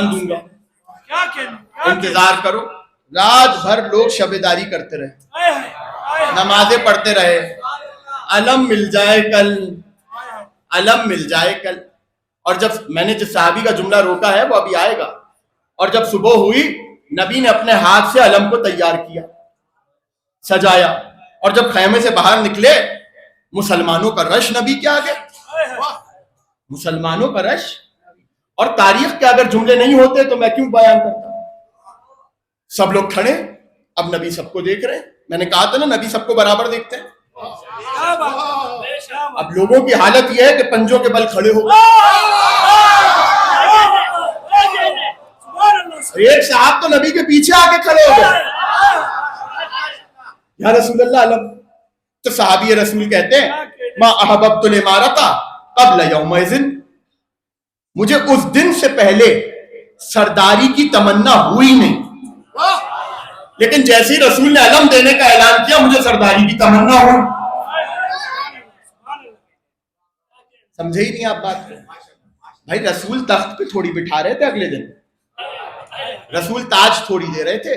دوں گا، انتظار کرو. رات بھر لوگ شبیداری کرتے رہے، نمازیں پڑھتے رہے، علم مل جائے کل، علم مل جائے کل. اور جب میں نے جس صحابی کا جملہ روکا ہے وہ ابھی آئے گا. اور جب صبح ہوئی نبی نے اپنے ہاتھ سے علم کو تیار کیا، سجایا، اور جب خیمے سے باہر نکلے مسلمانوں کا رش نبی کے آگے، مسلمانوں کا رش. اور تاریخ کے اگر جملے نہیں ہوتے تو میں کیوں بیان کرتا؟ سب لوگ کھڑے، اب نبی سب کو دیکھ رہے ہیں. میں نے کہا تھا نا نبی سب کو برابر دیکھتے ہیں. اب لوگوں کی حالت یہ ہے کہ پنجوں کے بل کھڑے ہو گئے. ایک صاحب تو نبی کے پیچھے آ کے کھڑے ہو گئے، یا رسول اللہ علم. تو صحابی رسول کہتے ہیں ما احببت الامارۃ قبل یومئذ، مجھے اس دن سے پہلے سرداری کی تمنا ہوئی نہیں، لیکن جیسے ہی رسول نے علم دینے کا اعلان کیا مجھے سرداری کی تمنا ہوئی. سمجھے ہی نہیں آپ بات کو؟ بھائی رسول تخت پہ تھوڑی بٹھا رہے تھے، اگلے دن رسول تاج تھوڑی دے رہے تھے،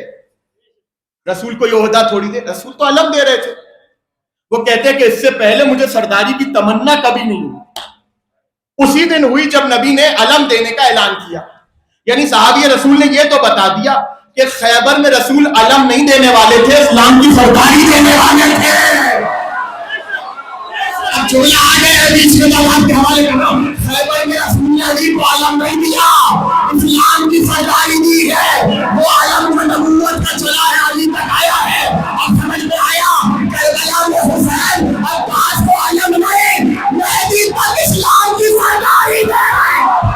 رسول کو یہ عہدہ تھوڑی دے، رسول تو علم دے رہے تھے. وہ کہتے ہیں کہ اس سے پہلے مجھے سرداری کی تمنا کبھی نہیں ہوئی، اسی دن ہوئی جب نبی نے علم دینے کا اعلان کیا. یعنی صحابی رسول نے یہ تو بتا دیا کہ خیبر میں رسول علم نہیں دینے والے تھے، اسلام کی سرداری دینے والے تھے. اب چولا آ گئے بیچ میں کے حوالے کرنا. خیبر میں رسول نے علی کو علم نہیں دیا، اسلام کی سرداری دی ہے. وہ علم جو نبوت کا چلا ہے علی تک آیا ہے. اب سمجھ میں آیا کربلا میں حسین عباس کو علم نہیں، مہدی تک اسلام کی سرداری دے رہے ہیں.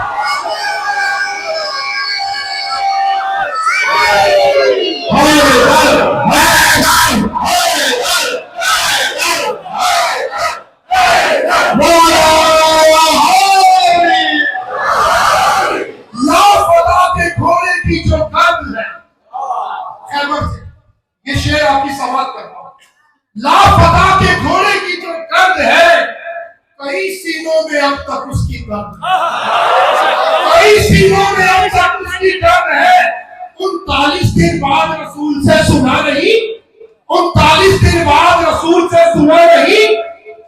یہ شعر آپ کی سماعت کرتا ہوں. لا فتح کے گھوڑے کی جو قد ہے کئی سینوں میں اب تک اس کی قد، کئی سینوں میں اب تک اس کی قد ہے. 39 دن بعد رسول سے سنا نہیں، 39 دن بعد رسول سے سنا نہیں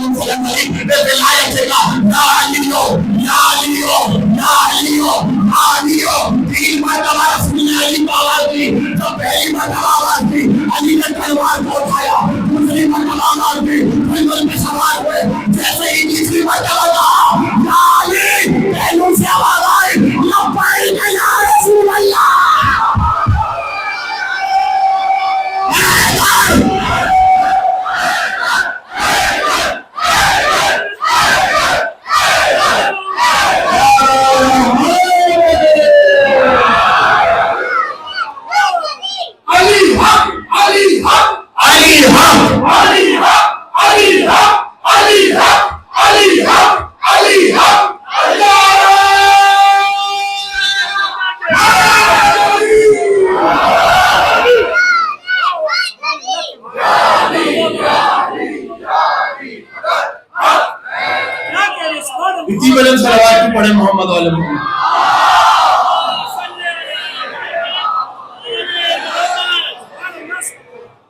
من فلان ولایت سے کہا یا علیو یا علیو یا علیو علیو. 3 مرتبہ رسول نے علی کو آواز دی. تو پہلی مرتبہ آواز دی علی نے تلوار کو اٹھایا. دوسری مرتبہ آواز دی خیمے میں سوار ہوئے. جیسے ہی تیسری مرتبہ کہا یا علی پہلو سے آواز آئی لبیک یا رسول اللہ. اتنی بلند صلوات کی پڑھے محمد علیہ وسلم.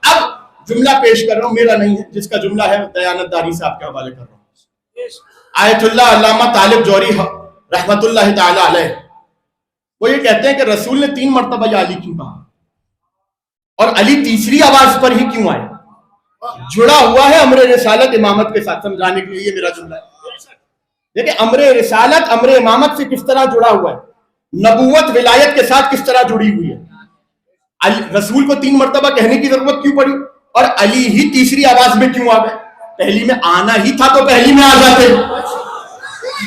اب جملہ پیش کر رہا ہوں، میرا نہیں ہے، جس کا جملہ ہے دیانت داری سے آپ کے حوالے کر رہا ہوں. آیت اللہ علامہ طالب جوہری رحمت اللہ تعالی علیہ وہ یہ کہتے ہیں کہ رسول نے 3 مرتبہ یا علی کیوں کہا اور علی تیسری آواز پر ہی کیوں آئے؟ جڑا ہوا ہے امر رسالت امامت کے ساتھ، سمجھانے کے لیے یہ میرا جملہ ہے. دیکھیں امر رسالت امر امامت سے کس طرح جڑا ہوا ہے، نبوت ولایت کے ساتھ کس طرح جڑی ہوئی ہے. رسول کو 3 مرتبہ کہنے کی ضرورت کیوں پڑی اور علی ہی تیسری آواز میں کیوں آ گئے؟ پہلی میں آنا ہی تھا تو پہلی میں آ جاتے.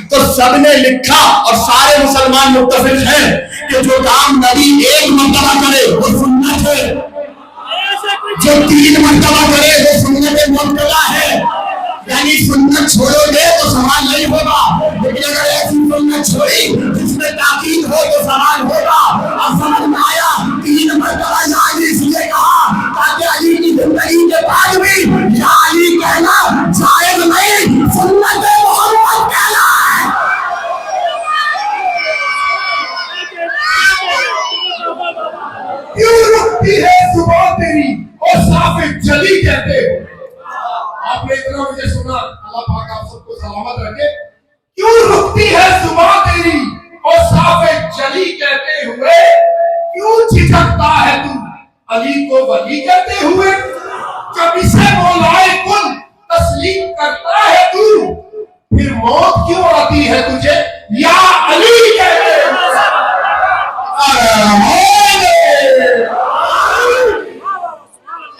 تو سب نے لکھا اور سارے مسلمان متفق ہیں کہ جو کام نبی 1 مرتبہ کرے وہ سنت ہے، جو 3 مرتبہ کرے وہ سنت مؤکدہ ہے. یعنی سنت چھوڑو گے تو سوال نہیں ہوگا، لیکن اگر ایسی سنت چھوڑی جس میں تاکید ہو تو سوال ہوگا. اب سمجھ میں آیا 3 مرتبہ یا علی اس لیے کہا تاکہ علی کی زندگی کے بعد بھی یا علی کہنا جائز نہیں، سنت محمد کہنا ہے. کیوں رکتی ہے زبان تیری اور صاف جلی کہتے ہو. آپ نے اتنا مجھے سنا، اللہ پاک آپ سب کو سلامت رکھے. کیوں رکتی ہے زبان تیری اور صاف جلی کہتے ہوئے؟ کیوں جھجکتا ہے تو علی کو ولی کہتے ہوئے؟ جب اسے مولائے کل تسلیم کرتا ہے تو پھر موت کیوں آتی ہے تجھے یا علی کہتے ہوئے؟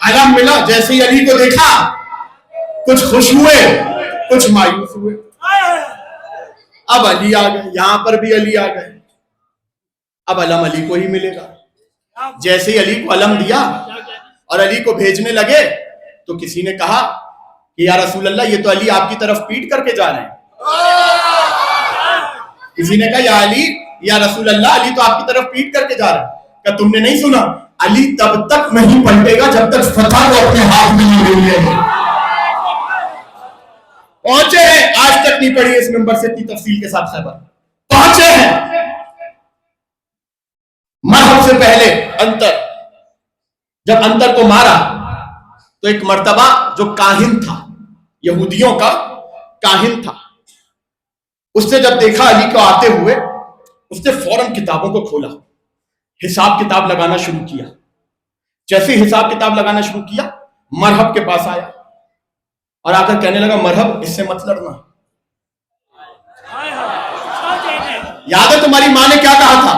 علم ملا. جیسے ہی علی کو دیکھا کچھ خوش ہوئے کچھ مایوس ہوئے. اب علی آ گئے، یہاں پر بھی علی آ گئے. اب علم علی کو ہی ملے گا. جیسے ہی علی کو علم دیا اور علی کو بھیجنے لگے تو کسی نے کہا کہ یا رسول اللہ یہ تو علی آپ کی طرف پیٹ کر کے جا رہے ہیں. کسی نے کہا یا علی یا رسول اللہ علی تو آپ کی طرف پیٹ کر کے جا رہے ہیں. کہ تم نے نہیں سنا علی تب تک نہیں پلٹے گا جب تک فتح کو اپنے ہاتھ میں نہیں لے گا. پہنچے ہیں، آج تک نہیں پڑھی اس ممبر سے اتنی تفصیل کے ساتھ خیبر. پہنچے ہیں مرحب سے پہلے انتر. جب انتر کو مارا تو ایک مرتبہ جو کاہن تھا، یہودیوں کا کاہن تھا، اس نے جب دیکھا علی کو آتے ہوئے اس نے فوراً کتابوں کو کھولا، حساب کتاب لگانا شروع کیا. جیسے حساب کتاب لگانا شروع کیا مرحب کے پاس آیا اور آ کر کہنے لگا مرحب اس سے مت لڑنا. یاد ہے تمہاری ماں نے کیا کہا تھا؟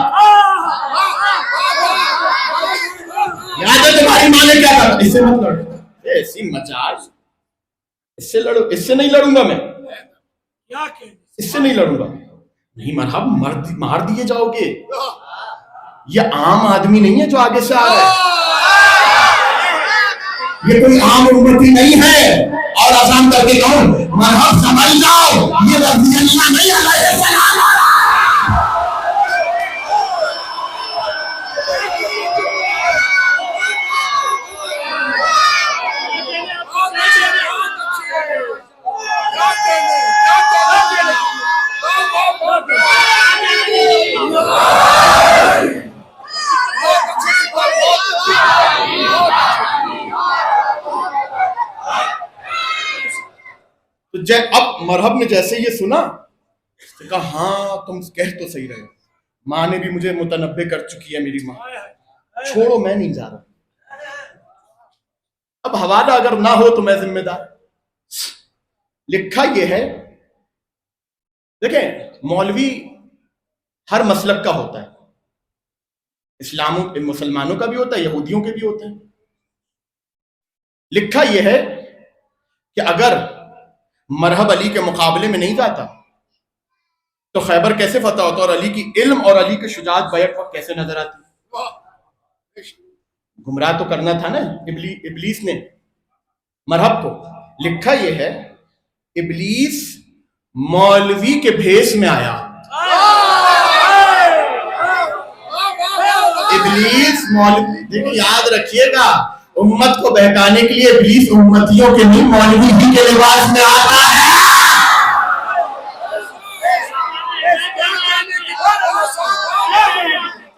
یاد ہے تمہاری ماں نے کیا کہا تھا؟ اس سے مت لڑو. ایسی مجاز، اس سے لڑو. اس سے نہیں لڑوں گا میں، اس سے نہیں لڑوں گا. نہیں مرحب مار دیے جاؤ گے. یہ عام آدمی نہیں ہے جو آگے سے آ رہا ہے، یہ کوئی عام امتی نہیں ہے. اور آسان کر کے کہوں مرحب سمجھ جاؤ یہ رضی اللہ نہیں علیہ السلام آ رہا ہے. اب مرحب نے جیسے یہ سنا اس نے کہا ہاں تم کہہ تو صحیح رہے ہو، ماں نے بھی مجھے متنبع کر چکی ہے میری ماں، چھوڑو میں نہیں جا رہا، اب حوالہ اگر نہ ہو تو میں ذمہ دار۔ لکھا یہ ہے، دیکھیں مولوی ہر مسلک کا ہوتا ہے، مسلمانوں کا بھی ہوتا ہے، یہودیوں کے بھی ہوتے ہیں۔ لکھا یہ ہے کہ اگر مرحب علی کے مقابلے میں نہیں جاتا تو خیبر کیسے فتح ہوتا، اور علی کی علم اور علی کی شجاعت بیک وقت کیسے نظر آتی؟ گمراہ تو کرنا تھا نا ابلیس نے مرحب کو۔ لکھا یہ ہے ابلیس مولوی کے بھیس میں آیا، ابلیس مولوی، دیکھیں یاد رکھیے گا امت کو بہکانے کے لیے ابلیس امتیوں کے نہیں مولوی ہی کے لباس میں آتا ہے۔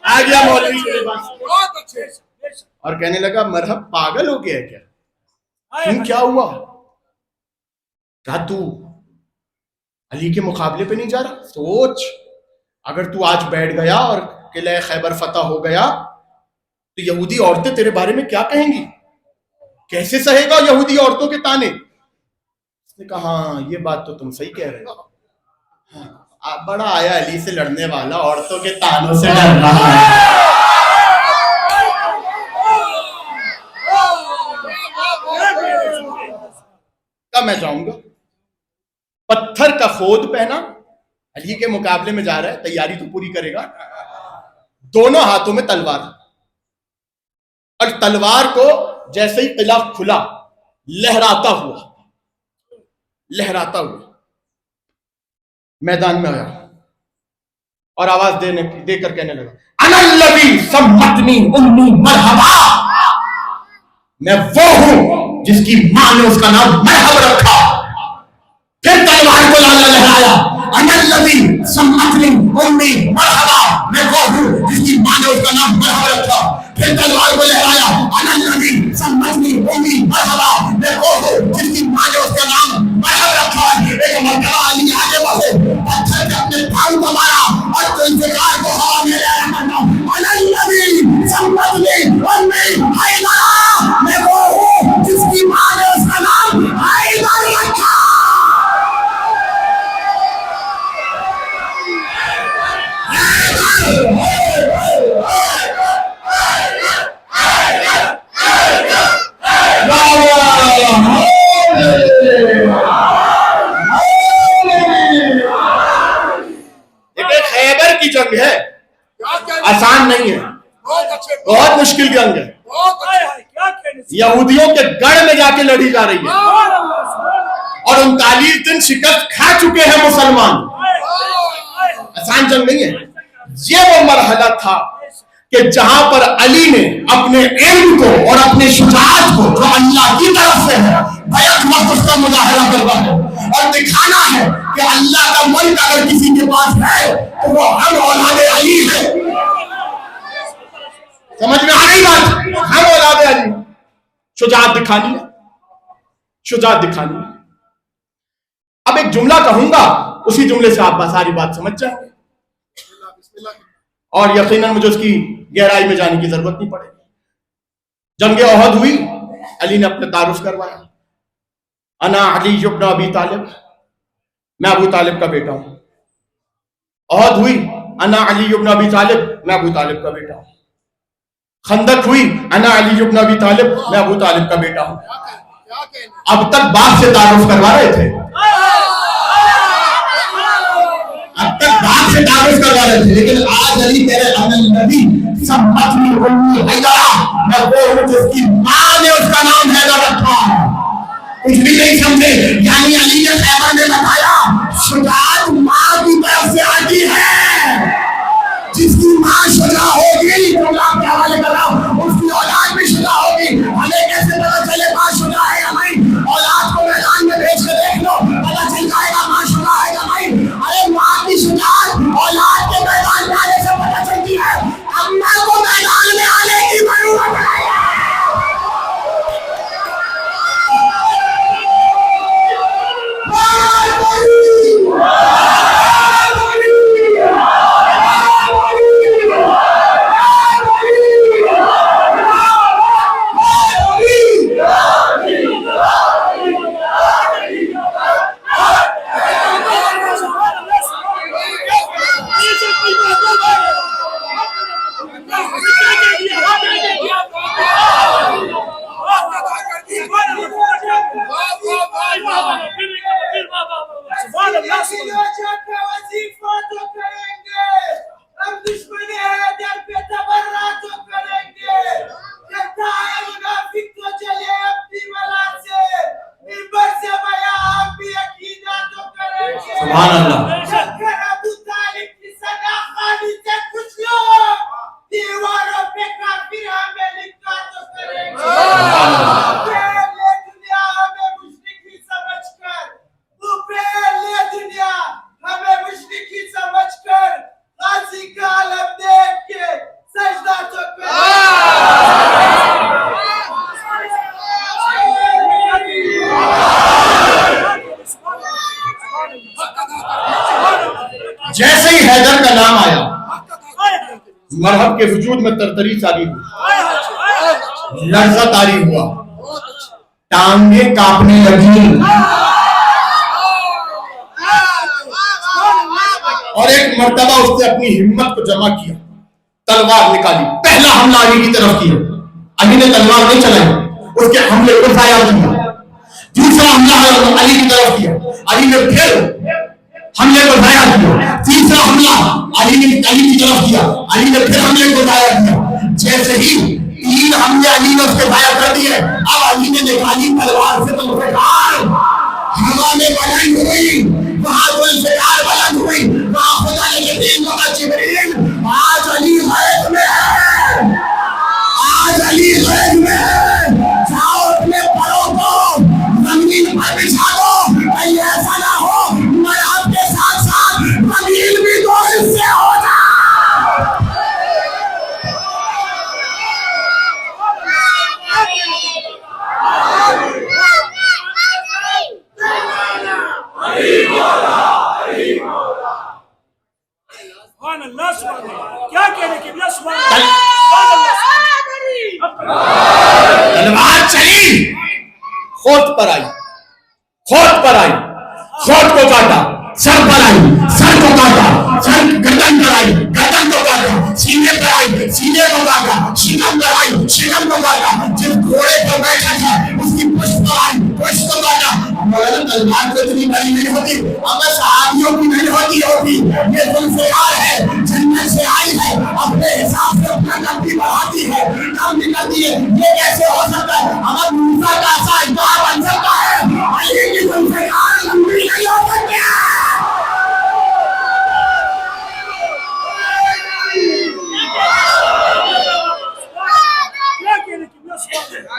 آ گیا مولوی کے لباس اور کہنے لگا مرحب پاگل ہو گیا کیا؟ کیوں کیا ہوا؟ کہا تو علی کے مقابلے پہ نہیں جا رہا؟ سوچ اگر تو آج بیٹھ گیا اور قلعہ خیبر فتح ہو گیا تو یہودی عورتیں تیرے بارے میں کیا کہیں گی؟ کیسے سہے گا یہودی عورتوں کے تانے؟ اس نے کہا ہاں یہ بات تو تم صحیح کہہ رہے ہو، بڑا آیا علی سے لڑنے والا عورتوں کے تانوں سے ڈر رہا ہے۔ میں جاؤں گا، پتھر کا خود پہنا، علی کے مقابلے میں جا رہا ہے، تیاری تو پوری کرے گا، دونوں ہاتھوں میں تلوار، اور تلوار کو جیسے ہی قلعہ کھلا لہراتا ہوا میدان میں آیا اور آواز دے کر کہنے لگا انا الذی سمتنی امی مرحبا، میں وہ ہوں جس کی ماں نے اس کا نام مرحب رکھا۔ پھر تلوار کو لالا لہرایا انا الذی سمتنی امی مرحبا، میں وہ ہوں جس کی ماں نے اس کا نام مرحب رکھا۔ پھر تلوار کو لہرایا انا الذی سمتنی امی مرحبا، میں وہ ہوں جس کی ماں نے اس کا نام مرحب رکھا۔ ایک مرتبہ علی آگے بڑھے، پتھر نے اپنے پاؤں کو مارا اور تو انتقال کو ہوا میں لے رہا تھا، انا الذی سمتنی امی حیدرا، میں وہ ہوں جس کی ماں نے اس کا نام حیدر رکھا۔ خیبر کی جنگ ہے، آسان نہیں ہے، بہت مشکل جنگ ہے، یہودیوں کے گڑھ میں جا کے لڑی جا رہی ہے اور 39 دن شکست کھا چکے ہیں مسلمان، آسان جنگ نہیں ہے۔ یہ وہ مرحلہ تھا کہ جہاں پر علی نے اپنے علم کو اور اپنے شجاعت کو جو اللہ کی طرف سے ہے بیک وقت اس کا مظاہرہ کرنا ہے اور دکھانا ہے کہ اللہ کا ملک اگر کسی کے پاس ہے تو وہ ہم اولاد علی ہے۔ سمجھ میں آ رہی بات؟ ہم اولاد علی، شجاعت دکھانی ہے، شجاعت دکھانی ہے۔ اب ایک جملہ کہوں گا، اسی جملے سے آپ ساری بات سمجھ جائیں گے اور یقیناً مجھے اس کی گہرائی میں جانے کی ضرورت نہیں پڑے گی۔ جنگ احد ہوئی، علی نے اپنے تعارف کروایا، انا علی ابن ابی طالب، میں ابو طالب کا بیٹا ہوں۔ احد ہوئی، انا علی ابن ابی طالب، میں ابو طالب کا بیٹا ہوں۔ خندق ہوئی، انا علی ابن ابی طالب، میں ابو طالب کا بیٹا ہوں۔ اب تک باپ سے تعارف کروا رہے تھے، اب تک باپ سے تعارف کروا رہے تھے، لیکن آج علی کہہ رہے انا الذی سمتنی امی حیدرا، میں وہ ہوں جس کی ماں نے اس کا نام حیدر رکھا۔ کچھ بھی نہیں سمجھے، یعنی علی نے خیبر میں بتایا شجاعت ماں کی طرف سے آتی ہے، جس کی ماں شجاع ہوگی تو اللہ کے حوالے کر رہا ہوں اس کی اولاد بھی شجاع ہوگی۔ ہمیں کیسے پتا چلے ماں شجاع ہے یا نہیں؟ اولاد کو میدان میں بھیج کے دیکھ لو، پتا چل جائے گا ماں شجاع ہے یا نہیں۔ ارے ماں کی شجاعت اولاد کے میدان میں آنے سے پتا چلتی ہے، اماں کو میدان میں آنے کی ضرورت نہیں ہے۔ بادشاہ کا وظیفہ تو کریں گے، ہم دشمن حیدر پہ تبرہ تو کریں گے، کہتا ہے منافق تو چلے اپنی بلا سے، منبر سے بیان ہم بھی عقیدہ تو کریں گے۔ سبحان اللہ۔ شکر ابو طالب کی صدا خانی سے کچھ لوگ دیواروں پہ کافر ہمیں لکھا تو کریں گے۔ پہلے دنیا ہمیں مشرکی سمجھ کر، وہ پہلے دنیا ہمیں مشرکی سمجھ کر غازی کا علم دیکھ کے سجدہ تو کریں گے۔ جیسے ہی حیدر کا نام آیا مرحب کے وجود میں ترتری ساری ہوئی، لرزہ طاری ہوا، ٹانگیں کانپنے لگی، اور ایک مرتبہ اس نے اپنی ہمت کو جمع کیا، تلوار نکالی، پہلا حملہ علی کی طرف کیا، علی نے تلوار نہیں چلائی، اس کے حملے کو ضائع کیا، دوسرا حملہ علی کی طرف کیا، علی نے پھر حملے کو ضائع کیا، تیسرا حملہ علی نے علی کی طرف کیا، علی نے پھر حملے کو ضائع کیا، جیسے ہی تین حملے علی نے اس کے ضائع کر دیے، اب علی نے نکالی تلوار سے تو فکار ہوا میں بلند ہوئی، وہاں ذوالفقار بلند ہوئی، وہاں خدا نے دین کا جبریل، آج علی غیب میں ہے، آج علی غیب میں ہے، جاؤ اپنے پروں کو زمین پر بچھا دو، کہیں ایسا نہ ہو مرحب کے ساتھ ساتھ زمین بھی دو حصے ہو جائے۔ سبحان اللہ، سبحان اللہ، کیا کہنے کی بلا سبحان اللہ۔ تلوار چلی، خود پر آئی، خود پر آئی، خود کو کاٹا، سر پر آئی، سر کو کاٹا، سر گردن پر آئی، گردن کو کاٹا، سینے پر آئی، سینے کو کاٹا، شکم پر آئی، شکم کو کاٹا، جس گھوڑے پر بیٹھا تھا اس کی پشت پر آئی، پشت کو کاٹا۔ مولانا تلوار کو اتنی بڑی نہیں ہوتی، اگر صحابیوں کی نہیں ہوتی، یہ ذوالفقار ہے، جنت سے آئی ہے، اپنے حساب سے اپنا کم بھی بڑھاتی ہے، کم بھی کرتی ہے، یہ کیسے ہو سکتا ہے؟ اگر موسیٰ کا ایسا ادعا بن سکتا ہے، علی کی ذوالفقار لمبی نہیں ہو سکتی ہے۔ کیا کہنے کی بلا سبحان اللہ۔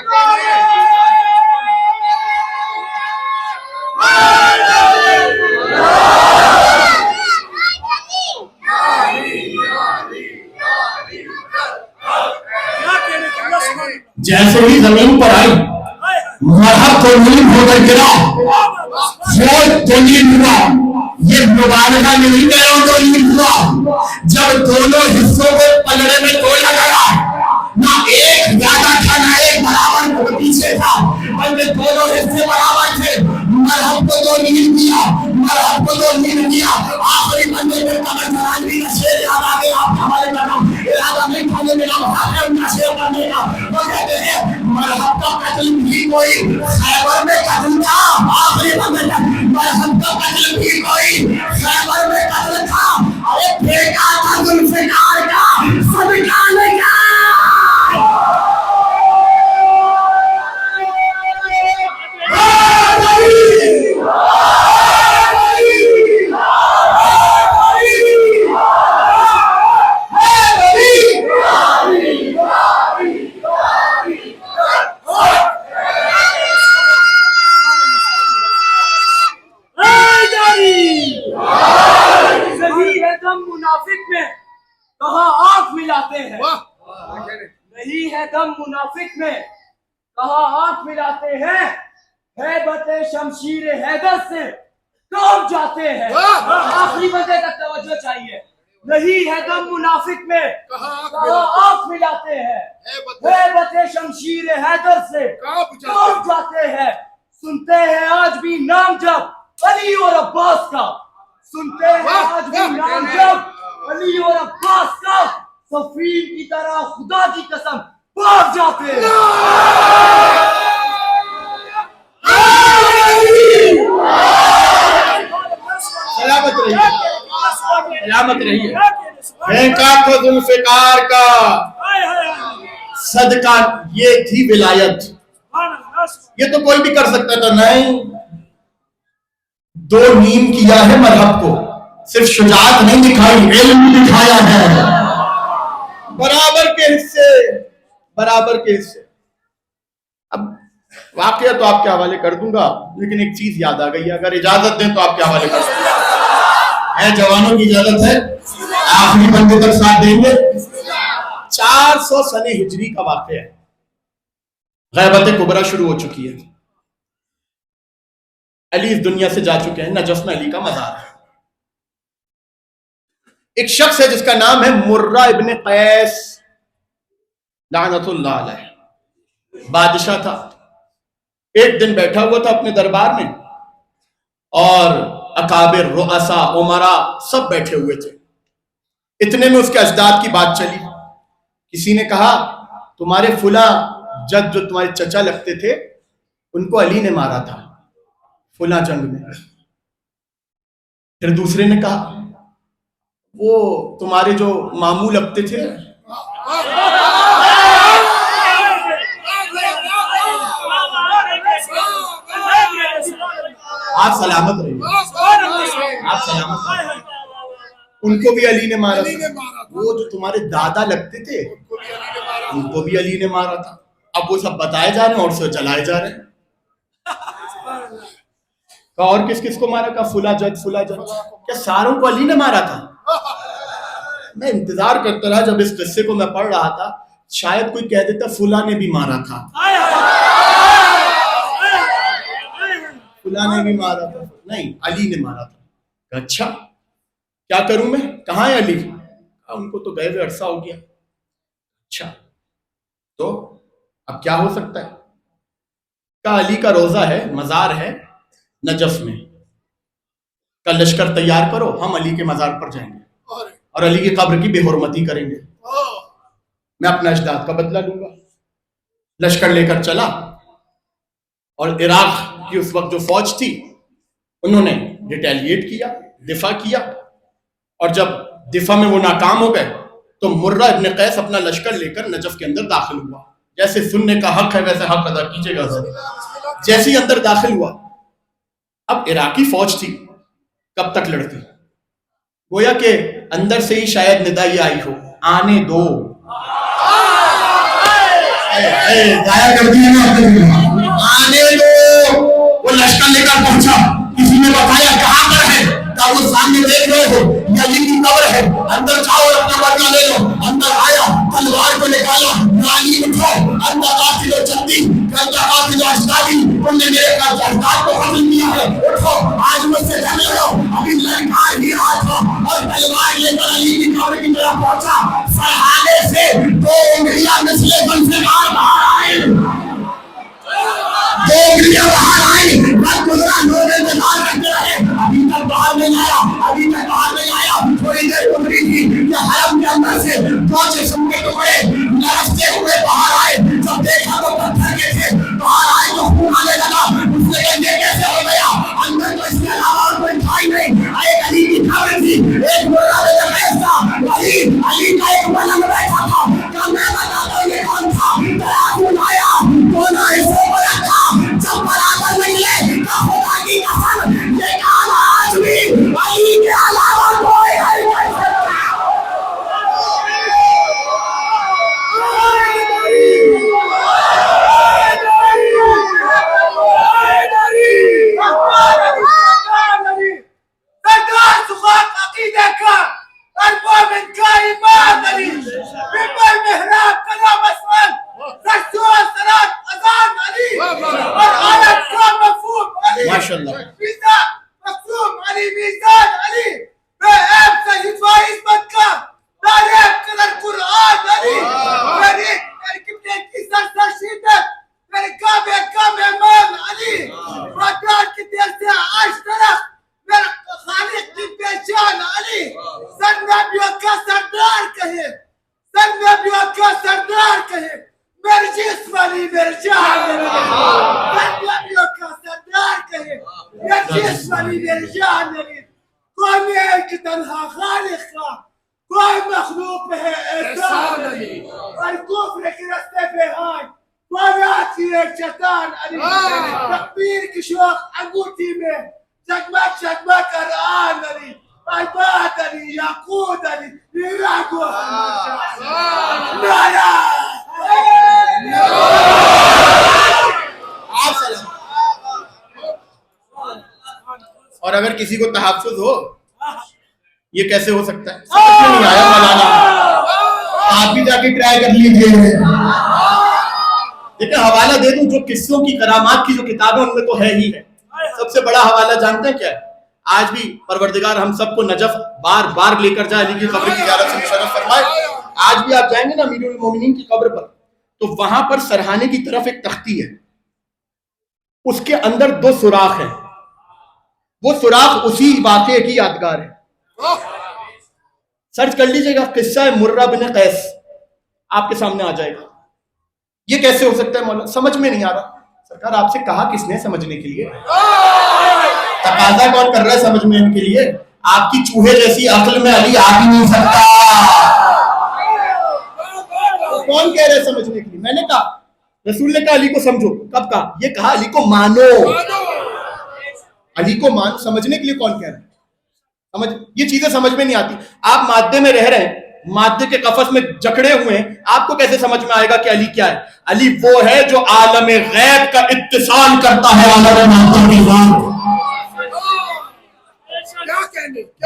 جیسے ہی زمین پر آئی مرحب کو نیم ہو کر گرا، فوج تو نیم ہوا، یہ مبالغہ نہیں کہہ رہا ہوں، تو نیم ہوا، جب دونوں حصوں کو پلڑے میں توڑ لگایا، نہ ایک زیادہ تھا نہ ایک برابر پیچھے تھا، بلکہ دونوں حصے برابر تھے، مرحب کو تو نیم دیا، مرحب کو تو نیم دیا، آخری بندے میں قبر فرانوی کا شعر یاد آ گیا، آپ حوالے کر رہا ہوں، ارادہ نہیں تھا کہ میرا محاق ہے ان کا شعر کرنے کا، وہ کہتے ہیں مرحب کا قتل بھی کوئی خیبر میں قتل تھا، آخری بندے کا مرحب کا قتل بھی کوئی خیبر میں قتل تھا، ارے بیٹا تھا ذوالفقار کا صدقہ لگا۔ منافق میں کہاں آنکھ ملاتے ہیں، نہیں ہے دم منافق میں کہاں آنکھ ملاتے ہیں، ہیبت شمشیر حیدر سے کانپ جاتے ہیں۔ آخری بندے تک توجہ چاہیے، نہیں ہے دم منافق میں کہاں آنکھ ملاتے ہیں، ہیبت شمشیر حیدر سے کانپ جاتے ہیں۔ سنتے ہیں آج بھی نام جب علی اور عباس کا، سنتے ہیں آج بھی نام جب علی اور عباس کا، صفین کی طرح خدا کی قسم بھاگ جاتے ہیں۔ صلاۃ سلامت رہیے سلامت رہیے کیا کہنے سبحان پھینکا تھا ذوالفقار کا صدقہ، یہ تھی ولایت. اللہ یہ تو کوئی بھی کر سکتا تھا، نہیں، دو نیم کیا ہے مذہب کو، صرف شجاعت نہیں دکھائی، علم دکھایا ہے. برابر کے حصے، برابر کے حصے. اب واقعہ تو آپ کے حوالے کر دوں گا، لیکن ایک چیز یاد آ گئی ہے، اگر اجازت دیں تو آپ کے حوالے کر دوں گا. ہے جوانوں کی اجازت ہے؟ آخری بندے تک ساتھ دیں گے. 400 سنہ ہجری کا واقعہ ہے. غیبت کبریٰ شروع ہو چکی ہے. علی اس دنیا سے جا چکے ہیں. نجف میں علی کا مزار ہے. ایک شخص ہے جس کا نام ہے مرہ ابن قیس لعنت اللہ علیہ. بادشاہ تھا. ایک دن بیٹھا ہوا تھا اپنے دربار میں اور اکابر، رؤساء، امراء سب بیٹھے ہوئے تھے. اتنے میں اس کے اجداد کی بات چلی. کسی نے کہا تمہارے فلاں جد جو تمہارے چچا لگتے تھے ان کو علی نے مارا تھا فلاں جنگ میں. پھر دوسرے نے کہا وہ تمہارے جو ماموں لگتے تھے آپ سلامت رہیے آپ سلامت رہیے. ان کو بھی علی نے مارا تھا. وہ جو تمہارے دادا لگتے تھے ان کو بھی علی نے مارا تھا. اب وہ سب بتائے جا رہے ہیں اور سے چلائے جا رہے ہیں. اور کس کس کو مارا؟ کہا فلا جد فلا جد. کیا ساروں کو علی نے مارا تھا؟ میں انتظار کرتا رہا جب اس قصے کو میں پڑھ رہا تھا شاید کوئی کہہ دیتا فلا نے بھی مارا تھا، فلا نے بھی مارا تھا. نہیں، علی نے مارا تھا. اچھا کیا کروں میں؟ کہاں ہے علی؟ ان کو تو گئے ہوئے عرصہ ہو گیا. اچھا تو اب کیا ہو سکتا ہے؟ کہا علی کا روزہ ہے، مزار ہے نجف میں، کا لشکر تیار کرو، ہم علی کے مزار پر جائیں گے اور علی کی قبر کی بے حرمتی کریں گے. میں اپنا اجداد کا بدلہ لوں گا. لشکر لے کر چلا اور عراق کی اس وقت جو فوج تھی انہوں نے ریٹیلیٹ کیا، دفاع کیا. اور جب دفاع میں وہ ناکام ہو گئے تو مرہ ابن قیس اپنا لشکر لے کر نجف کے اندر داخل ہوا. جیسے سننے کا حق ہے ویسے حق ادا کیجیے گا. جیسے ہی اندر داخل ہوا، اب عراقی فوج تھی، کب تک لڑتی؟ گویا کہ اندر سے ہی شاید ندا یہ آئی ہو آنے دو. ضائع کر دیا نا، آنے دو. وہ لشکر لے کر پہنچا. کسی نے بتایا کہاں پر ہے؟ کہا وہ سامنے دیکھ رہے ہو یہ علی کی قبر ہے، اندر جاؤ اور اپنا بدلہ لے لو. اندر آیا، تلوار کو نکالا. علی اٹھو، انت قاتل و جدی، انت قاتل و اجدادی، تم نے میرے اجداد کو قتل کیا ہے. اٹھو آج مجھ سے جنگ لڑو. ابھی لڑکا ہی رہا تھا اور تلوار لے کر علی کی قبر کی طرف پہنچا. فرحانے سے 2 انگلیاں نسلے بن سے باہر آئے، 2 انگلیاں باہر آئی. بس گزرا 9 انتظار کرتے رہے، ابھی تک باہر نہیں آیا، ابھی تک باہر نہیں آیا. تھوڑی دیر گزری تھی کہ حرم کے اندر سے 2 جسم کے ٹکڑے لرزتے ہوئے باہر آئے. جب دیکھا تو پتھر کے تھے، باہر آئے تو خون آنے لگا. اس نے کہا یہ کیسے ہو گیا؟ اندر تو اس کے علاوہ اور کوئی تھا ہی نہیں. ایک علی کی قبر تھی، ایک مرہ ابن قیس تھا. علی کا ایک پلنگ بیٹھا تھا. کہا میں بتاتا ہوں یہ کون تھا. خون آیا، دونوں حصوں کو رکھا. جب برابر نکلے تو خدا کی قسم یہ کام آج بھی علی کے علاوہ کوئی نہیں کر سکتا. سرکار سخاط عقیدے کا المومن کا ایمان علی، ممبر محراب کلا مسئل رسول صلاة اذان علی اور عالم کا مفہوم علی. ماشاءاللہ. میزان مقصوم علی، میزان علی بے عیب سید و عظمت کا تعریف قدر قرآن علی. میری قبلے کی سرسرشیدت، میرے کعبے کا مہمان علی. فاتحہ کی دیر سے عرش طرف میرا خالق کی پہچان علی. سر نبیوں کا سردار کہے، سر نبیوں کا سردار کہے، میرے جسم علی، میرے جان علی. سر نبیوں کا سردار کہے، میرے جسم علی، میرے جان علی. کوئی ایک تنہا خالق کا کوئی مخلوق پہ ہے احسان علی، اور کفر کے رستے پہ ہائے بارات کی ایک چٹان علی، تکبیر کی شوق انگوٹھی میں جگمگ جگمگ قرآن علی، بات علی، یاقوت علی، میرا کو نعرہ آپ سلام. اور اگر کسی کو تحفظ ہو یہ کیسے ہو سکتا ہے؟ سمجھ میں نہیں آیا مولانا، آپ بھی جا کے ٹرائی کر لیجیے. لیکن حوالہ دے دوں جو قصوں کی کرامات کی جو کتابیں ان میں تو ہے ہی ہے. سب سے بڑا حوالہ جانتے ہیں کیا ہے؟ آج بھی پروردگار ہم سب کو نجف بار بار لے کر جائے، علی کی قبر کی زیارت سے مشرف فرمائے. آج بھی آپ جائیں گے نا امیر المومنین کی قبر پر تو وہاں پر سرہانے کی طرف ایک تختی ہے، اس کے اندر 2 سوراخ ہیں. وہ سوراخ اسی واقعے کی یادگار ہے. سرچ کر لیجئے گا قصہ مرہ بن قیس، آپ کے سامنے آ جائے گا. یہ کیسے ہو سکتا ہے مولانا؟ سمجھ میں نہیں آ رہا. سرکار آپ سے کہا کس نے سمجھنے کے لیے؟ تقاضا کون کر رہا ہے سمجھنے کے لیے؟ آپ کی چوہے جیسی عقل میں علی آ ہی نہیں سکتا. کون کہہ رہے ہیں سمجھنے کے لیے؟ میں نے کہا رسول نے کہا علی کو سمجھو. کب کہا؟ یہ کہا علی کو مانو. علی کو مانو سمجھنے کے لیے کون کہہ رہا ہے؟ یہ چیزیں سمجھ میں نہیں آتی. آپ مادے میں رہ رہے ہیں، مادے کے قفس میں جکڑے ہوئے ہیں، آپ کو کیسے سمجھ میں آئے گا کہ علی کیا ہے؟ علی وہ ہے جو عالم غیب کا اتصال کرتا ہے عالم مادہ کے ساتھ.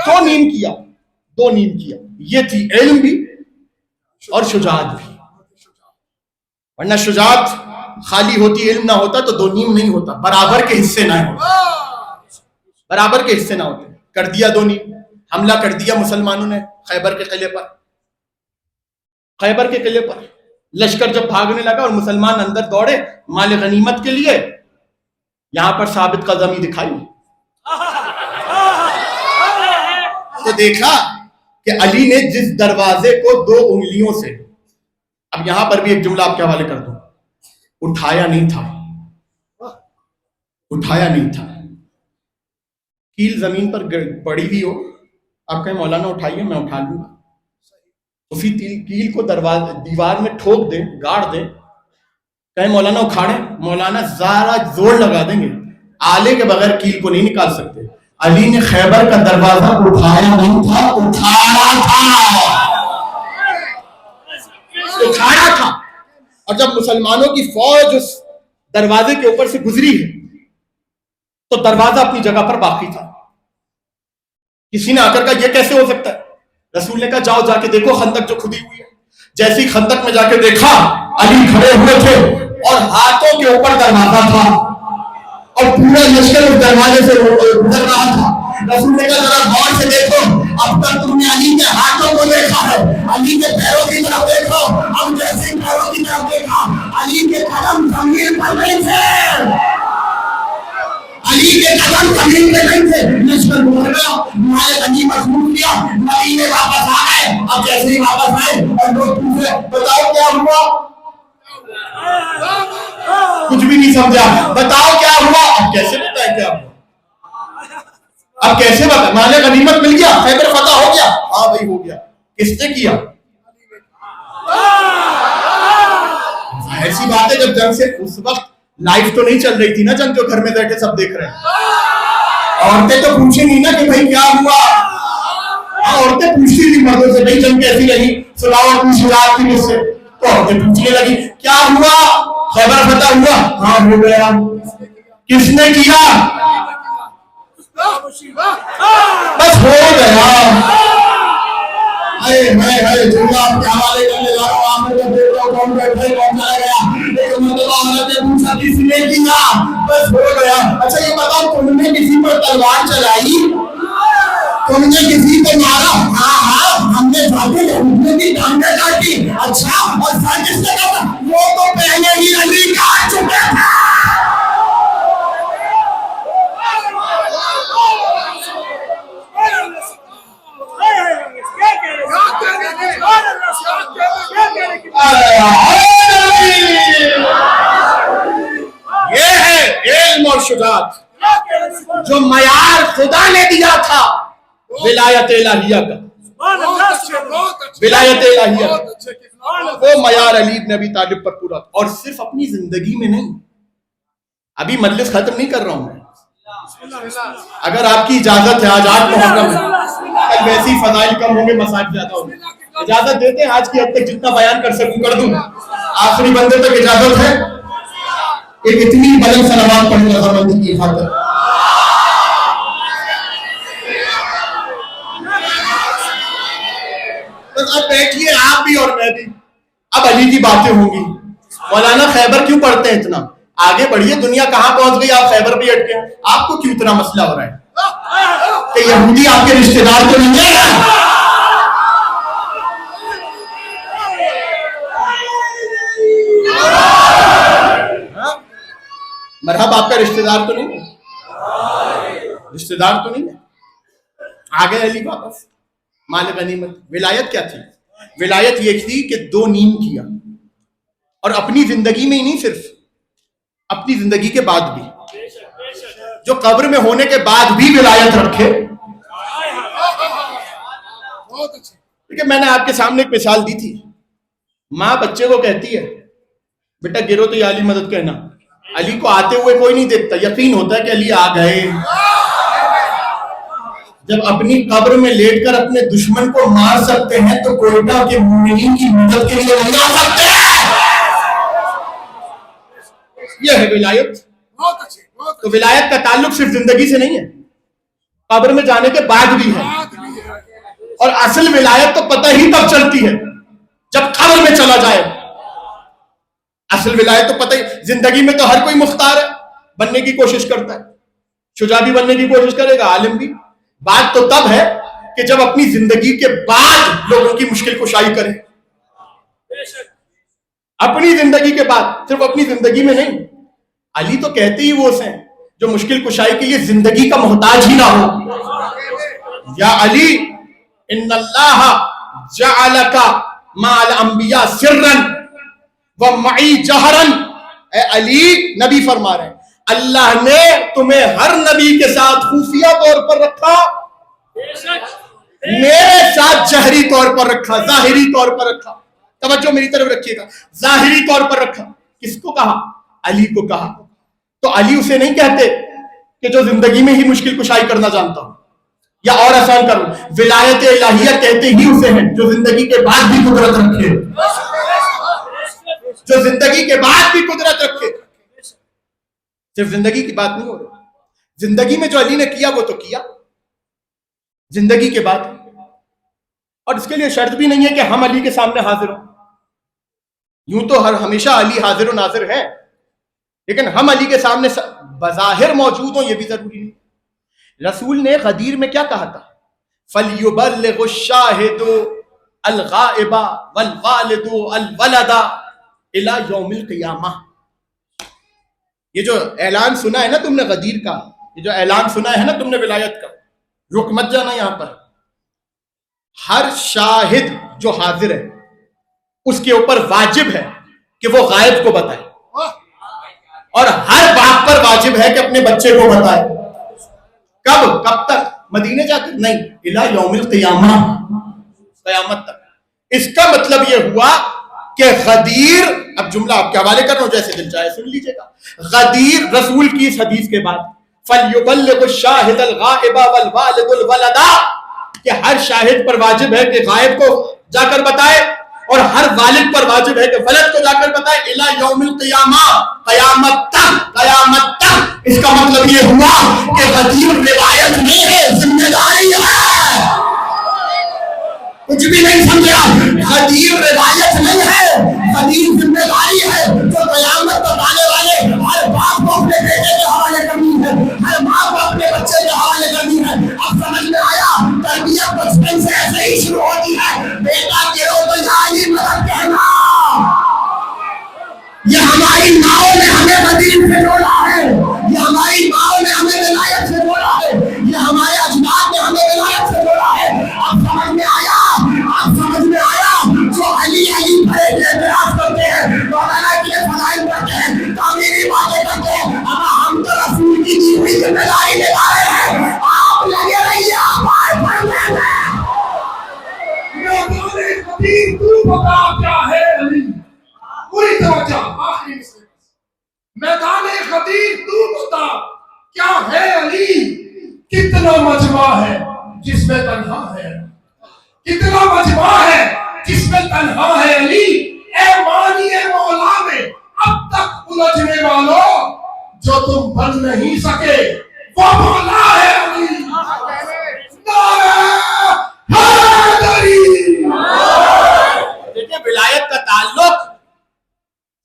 دو نیم کیا. یہ تھی علم بھی اور شجاعت بھی. ورنہ شجاعت خالی ہوتی علم نہ ہوتا تو 2 نیم نہیں ہوتا، برابر کے حصے نہ ہوتے. برابر کے حصے نہ ہوتے. کر دیا 2 نیم. حملہ کر دیا مسلمانوں نے خیبر کے قلعے پر. خیبر کے قلعے پر لشکر جب بھاگنے لگا اور مسلمان اندر دوڑے مال غنیمت کے لیے، یہاں پر ثابت قدمی دکھائی تو دیکھا کہ علی نے جس دروازے کو 2 انگلیوں سے، اب یہاں پر بھی ایک جملہ آپ کے حوالے کر دوں، اٹھایا نہیں تھا. کیل زمین پر پڑی ہوئی ہو، آپ کہیں مولانا اٹھائیے، میں اٹھا لوں گا. اسی کیل کو دیوار میں ٹھوک دیں، گاڑ دیں، کہیں مولانا اکھاڑیں، مولانا ذرا زور لگا دیں گے، آلے کے بغیر کیل کو نہیں نکال سکتے. علی نے خیبر کا دروازہ اٹھایا نہیں تھا، اٹھایا تھا. اور جب مسلمانوں کی فوج اس دروازے کے اوپر سے گزری ہے تو دروازہ اپنی جگہ پر باقی تھا. کسی نے آ کر کہا یہ کیسے ہو سکتا ہے؟ رسول نے کہا جاؤ جا کے دیکھو خندق جو کھدی ہوئی ہے. جیسی خندق میں جا کے دیکھا علی کھڑے ہوئے تھے اور ہاتھوں کے اوپر دروازہ تھا اور پورا لشکر اس دروازے سے گزر رہا تھا. رسول نے کہا ذرا غور سے دیکھو، اب تک تم نے علی کے ہاتھوں کو دیکھا ہے، علی کے پیروں کی طرف دیکھو. اب جیسے پیروں کی طرف دیکھا علی کے قدم زمین پر نہیں تھے، علی کے قدم زمین پہ نہیں تھے. لشکر گزر گیا، مال غنیمت لوٹ لیا، مدینے واپس آ گئے. اب جیسے ہی واپس آئے اور لوگ پوچھے بتاؤ کیا ہوا؟ کچھ بھی نہیں سمجھا. بتاؤ کیا ہوا؟ اب کیسے بتائیں کیا ہوا؟ اب کیسے بتا؟ مال غنیمت مل گیا، خیبر فتح ہو گیا. ہاں بھائی ہو گیا. کس نے کیا؟ ایسی بات ہے جب جنگ سے اس وقت لائف تو نہیں چل رہی تھی نا جنگ، جو گھر میں بیٹھے سب دیکھ رہے ہیں. عورتیں تو پوچھیں گی نا کہ بھائی کیا ہوا. عورتیں پوچھتی تھی مردوں سے بھائی جنگ کیسی رہی، سناؤ اپنی شجاعت کی مجھ سے. تو عورتیں پوچھنے لگی کیا ہوا؟ خیبر فتح ہوا؟ ہاں ہو گیا. کس نے کیا؟ بس ہو گیا. جملہ آپ کے حوالے کرنے جا رہا ہوں. آمد جب دیکھ رہا ہوں کون بیٹھے کون چلا گیا، لیکن مطلب حضرت نے پوچھا کس نے کیا؟ بس ہو گیا. اچھا یہ بتاؤ تم نے کسی پر تلوار چلائی؟ تم نے کسی کو مارا؟ ہاں ہم نے جاتے گھومنے کی ڈانڈے کاٹی. اچھا اور سر کس نے کہا؟ وہ تو پہلے ہی علی کاٹ چکے تھے. یہ ہے علم اور شجاعت جو معیار خدا نے دیا تھا ولایت الہیہ کا، سبحان اللہ ولایت الہیہ کا بہت اچھے وہ معیار علی بن ابی طالب پر پورا، اور صرف اپنی زندگی میں نہیں. ابھی مجلس ختم نہیں کر رہا ہوں میں، اگر آپ کی اجازت ہے، آج 8 محرم ہے، کل ویسے ہی فضائل کم ہوں گے، مساج زیادہ ہوں گے، اجازت دیتے ہیں آج کی حد تک جتنا بیان کر سکوں کر دوں. آخری بندے تک اجازت ہے، ایک اتنی بلند صلوات پڑھنے کا بندی کی خاطر. بس اب بیٹھیے آپ بھی اور میں بھی، اب علی کی باتیں ہوں گی. مولانا خیبر کیوں پڑھتے ہیں اتنا؟ آگے بڑھیے، دنیا کہاں پہنچ گئی، آپ خیبر پہ اٹکے ہیں. آپ کو کیوں اتنا مسئلہ ہو رہا ہے کہ یہودی آپ کے رشتہ دار تو نہیں ہے؟ مرحبا، آپ کا رشتہ دار تو نہیں ہے، رشتہ دار تو نہیں ہے. آگے علی واپس مال غنیمت. ولایت کیا تھی؟ ولایت یہ تھی کہ 2 نیم کیا، اور اپنی زندگی میں ہی نہیں، صرف اپنی زندگی کے بعد بھی، جو قبر میں ہونے کے بعد بھی ولایت رکھے. بہت اچھے. کیونکہ میں نے آپ کے سامنے ایک مثال دی تھی، ماں بچے کو کہتی ہے بیٹا گرو تو یہ علی مدد کہنا. علی کو آتے ہوئے کوئی نہیں دیکھتا، یقین ہوتا ہے کہ علی آ گئے. جب اپنی قبر میں لیٹ کر اپنے دشمن کو مار سکتے ہیں تو کوئٹہ کے مومنین کی مدد کے لیے نہیں آ سکتے. یہ ہے ولایت. بہت اچھے. بہت تو ولایت کا تعلق صرف زندگی سے نہیں ہے، قبر میں جانے کے بعد بھی ہے. اور اصل ولایت تو پتہ ہی تب چلتی ہے جب قبر میں چلا جائے. اصل ولایت تو پتہ ہی، زندگی میں تو ہر کوئی مختار ہے، بننے کی کوشش کرتا ہے، شجاع بھی بننے کی کوشش کرے گا، عالم بھی. بات تو تب ہے کہ جب اپنی زندگی کے بعد لوگوں کی مشکل کشائی کرے. اپنی زندگی کے بعد، صرف اپنی زندگی میں نہیں. علی تو کہتے ہی وہ ہیں جو مشکل کشائی کے لیے زندگی کا محتاج ہی نہ ہو. یا علی ان اللہ جعلک مع الانبیاء سرا ومعی جہرا. اے علی، نبی فرما رہے ہیں اللہ نے تمہیں ہر نبی کے ساتھ خفیہ طور پر رکھا، میرے ساتھ جہری طور پر رکھا، ظاہری طور پر رکھا. توجہ میری طرف رکھیے گا، ظاہری طور پر رکھا. کس کو کہا؟ علی کو کہا. تو علی اسے نہیں کہتے کہ جو زندگی میں ہی مشکل کشائی کرنا جانتا ہوں، یا اور آسان کروں، ولایت الہیہ کہتے ہی اسے ہیں جو زندگی کے بعد بھی قدرت رکھے، جو زندگی کے بعد بھی قدرت رکھے. صرف زندگی کی بات نہیں ہو رہی، زندگی میں جو علی نے کیا وہ تو کیا، زندگی کے بعد. اور اس کے لیے شرط بھی نہیں ہے کہ ہم علی کے سامنے حاضر ہوں. یوں تو ہمیشہ علی حاضر و ناظر ہے، لیکن ہم علی کے سامنے بظاہر موجود ہوں یہ بھی ضروری نہیں. رسول نے غدیر میں کیا کہا تھا؟ فَلْيُبَلِّغُ الشَّاهِدُ الْغَائِبَ وَالْوَالِدُ الْوَلَدَ إِلَى يَوْمِ الْقِيَامَةِ. یہ جو اعلان سنا ہے نا تم نے غدیر کا، یہ جو اعلان سنا ہے نا تم نے ولایت کا، رک مت جانا یہاں پر. ہر شاہد جو حاضر ہے اس کے اوپر واجب ہے کہ وہ غائب کو بتائے، اور ہر باپ پر واجب ہے کہ اپنے بچے کو بتائے. کب تک؟ مدینے جا کر نہیں، الی یوم القیامہ، قیامت تک. اس کا مطلب یہ ہوا کہ غدیر، اب جملہ آپ کے حوالے کر رہا ہوں جیسے دل چاہے سن لیجئے گا. غدیر رسول کی اس حدیث کے بعد فَلْيُبَلِّغُ الشَّاهِدَ الْغَائِبَ وَالْوَالِدُ الْوَلَدَ، کہ ہر شاہد پر واجب ہے کہ غائب کو جا کر بتائے، اور ہر والد پر واجب ہے کہ ولد کو جا کر بتائے. الی یوم القیامہ، قیامت تک، قیامت تک. اس کا مطلب یہ ہوا کہ غدیر روایت نہیں ہے، ذمہ داری ہے. کچھ بھی نہیں سمجھا، غدیر روایت نہیں ہے، غدیر ذمہ داری ہے جو قیامت تک آنے والے ہر باپ کو اپنے بیٹے کے حوالے کرنی ہے، ہر ماں کو اپنے بچے کے حوالے کرنی ہے. اب سمجھ میں آیا؟ تربیت بچپن سے ایسے ہی شروع ہوتی ہے. بیٹا گرو تو یا علی مدد کہنا. یہ ہماری ماؤں نے ہمیں غدیر سے جوڑا ہے، یہ ہماری ماؤں نے ہمیں ولایت سے جوڑا ہے، یہ ہمارے اجداد نے ہمیں ولایت سے جوڑا ہے. اب سمجھ میں آیا؟ اب سمجھ میں آیا؟ جو علی بھرے کے اعتراض کرتے ہیں، مولانا کے فضائل کرتے ہیں، تعمیری باتیں کرتے ہیں، ہم تو رسول کی دی ہوئی ذمہ داری نبھا رہے ہیں. آپ لگے رہیے، آپ آئے پڑھ بتا کیا ہے علی. پوری توجہ آخری مصرے. میدان خدیر تو بتا کیا ہے علی. کتنا مجمع ہے جس میں تنہا ہے. کتنا مجمع ہے جس میں تنہا ہے علی. اے مانی مولا میں اب تک الجھنے والوں جو تم بن نہیں سکے وہ مولا ہے علی. دیکھیں ولایت کا تعلق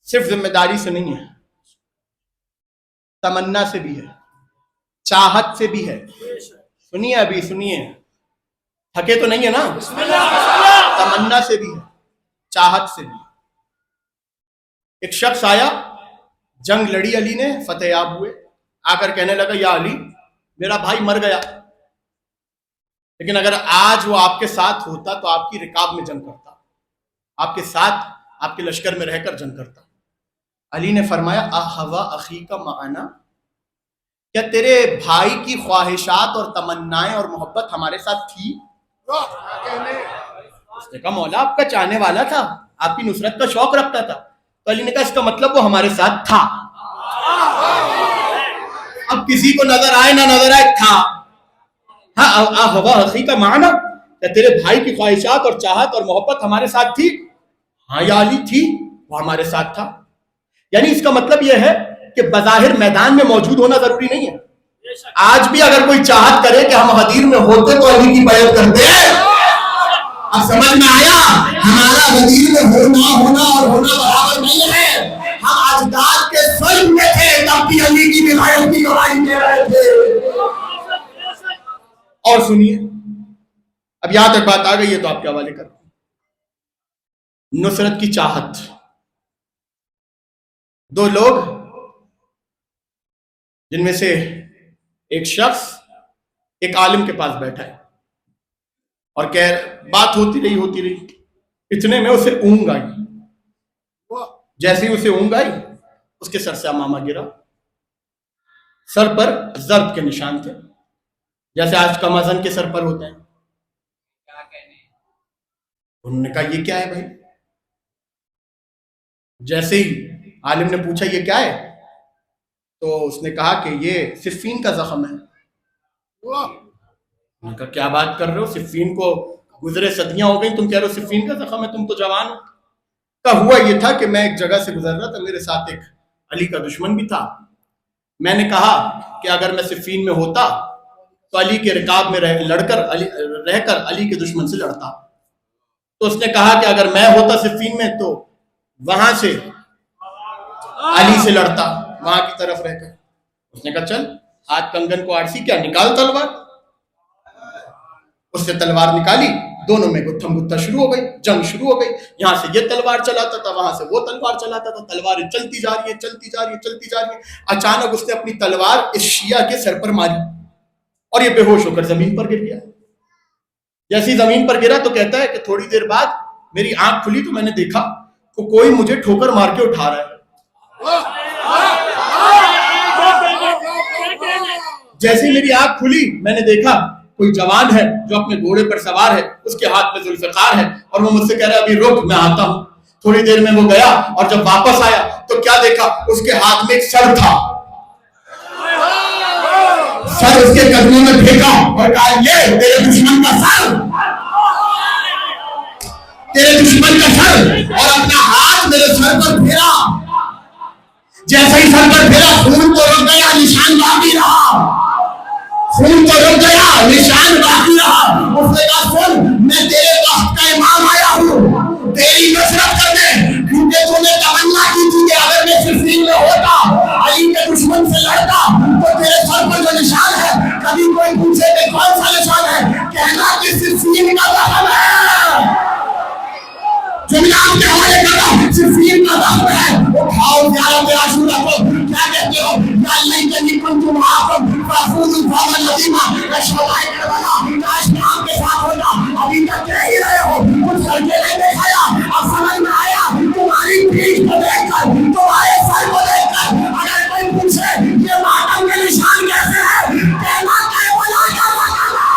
صرف ذمہ داری سے نہیں ہے، تمنا سے بھی ہے، چاہت سے بھی ہے. سنیے ابھی سنیے، تھکے تو نہیں ہے نا. تمنا سے بھی ہے، چاہت سے بھی. ایک شخص آیا، جنگ لڑی علی نے، فتح یاب ہوئے. آ کر کہنے لگا یا علی میرا بھائی مر گیا، لیکن اگر آج وہ آپ کے ساتھ ہوتا تو آپ کی رکاب میں جنگ کرتا، آپ کے ساتھ آپ کے لشکر میں رہ کر جنگ کرتا. علی نے فرمایا احوا اخی کا معنا، کیا تیرے بھائی کی خواہشات اور تمنائیں اور محبت ہمارے ساتھ تھی؟ اس نے کہا مولا آپ کا چاہنے والا تھا، آپ کی نصرت کا شوق رکھتا تھا. تو علی نے کہا اس کا مطلب وہ ہمارے ساتھ تھا. اب کسی کو نظر آئے نہ نظر آئے تھا. ہاں احوا اخی کا معنی، کیا تیرے بھائی کی خواہشات اور چاہت اور محبت ہمارے ساتھ تھی؟ ہاں یا علی تھی، وہ ہمارے ساتھ تھا. یعنی اس کا مطلب یہ ہے کہ بظاہر میدان میں موجود ہونا ضروری نہیں ہے. آج بھی اگر کوئی چاہت کرے کہ ہم غدیر میں ہوتے تو علی کی بیعت کرتے. اب سمجھ میں آیا؟ ہمارا غدیر میں ہونا اور ہونا برابر نہیں ہے. ہم اجداد کے ظلم میں تھے تب بھی علی کی ولایت کی گواہی دے رہے تھے. اور سنیے، اب یہاں تک بات آ گئی ہے تو آپ کے حوالے کرتا ہوں. نصرت کی چاہت. دو لوگ جن میں سے ایک شخص ایک عالم کے پاس بیٹھا ہے اور بات ہوتی رہی اتنے میں اسے اونگ آئی. جیسے ہی اسے اونگ آئی اس کے سر سے امامہ گرا. سر پر ضرب کے نشان تھے جیسے آج کمازن کے سر پر ہوتے ہیں. انہوں نے کہا یہ کیا ہے بھائی؟ جیسے ہی عالم نے پوچھا یہ کیا ہے تو اس نے کہا کہ یہ صفین کا زخم ہے. انہوں نے کہا کیا بات کر رہے ہو، صفین کو گزرے صدیاں ہو گئی، تم کہہ رہے ہو صفین کا زخم ہے، تم تو جوان ہو. کہا ہوا یہ تھا کہ میں ایک جگہ سے گزر رہا تھا، میرے ساتھ ایک علی کا دشمن بھی تھا. میں نے کہا کہ اگر میں صفین میں ہوتا تو علی کے رکاب میں رہ کر علی کے دشمن سے لڑتا. تو اس نے کہا کہ اگر میں ہوتا صفین میں تو وہاں سے علی سے لڑتا، وہاں کی طرف رہ کر. اس نے کہا چل ہاتھ کنگن کو آرسی کیا، نکال تلوار. اس نے تلوار نکالی، دونوں میں گتھم گتھا شروع ہو گئی، جنگ شروع ہو گئی. یہاں سے یہ تلوار چلاتا تھا، وہاں سے وہ تلوار چلاتا تھا. تلواریں چلتی جا رہی ہیں. اچانک اس نے اپنی تلوار اس شیعہ کے سر پر ماری اور یہ بے ہوش ہو کر زمین پر گر گیا. جیسی زمین پر گرا تو کہتا ہے کہ تھوڑی دیر بعد میری آنکھ کھلی تو میں نے دیکھا کہ کوئی مجھے ٹھوکر مار کے اٹھا رہا ہے. جیسی میری آنکھ کھلی میں نے دیکھا کوئی جوان ہے جو اپنے گھوڑے پر سوار ہے، اس کے ہاتھ میں ذوالفقار ہے اور وہ مجھ سے کہہ رہا ہے ابھی رک میں آتا ہوں. تھوڑی دیر میں وہ گیا اور جب واپس آیا تو کیا دیکھا، اس کے ہاتھ میں ایک سر تھا. سر اس کے قدموں میں پھینکا اور کہا یہ تیرے دشمن کا سر، تیرے دشمن کا سر، اور اپنا ہاتھ میرے سر پر پھیرا. جیسے ہی سر پر پھیرا خون تو رک گیا، نشان باقی رہا. خون تو رک گیا، نشان باقی رہا. اس نے کہا سن میں تیرے وقت کا امام آیا ہوں تیری نصرت کرنے، کیونکہ تو نے تمنا کی تھی کہ اگر میں صفین میں ہوتا علی کے دشمن سے لڑتا تو تیرے سر پر جو نشان ہے، کبھی کوئی پوچھے کہ کون سا نشان ہے، کہنا کہ صفین کا زخم ہے. جملہ آپ کے حوالے کر رہا ہوں، صفین کا زخم ہے. اٹھاؤ زیارت عاشورہ کو، کیا کہتے ہو یا اللہ کے نکن تم آقم فافون الفاظ العظیمہ اشہدائی کروانا، کاش میں آپ کے ساتھ ہونا. ابھی تک کہہ ہی رہے ہو، کچھ کر کے نہیں دکھایا. اب سمجھ میں آیا تمہاری پیٹھ کو دیکھ کر، تمہارے سر کو دیکھ کر اگر کوئی پوچھے یہ ماتم کے نشان کیسے ہے، کہنا کہ ولا کا ماتم ہے.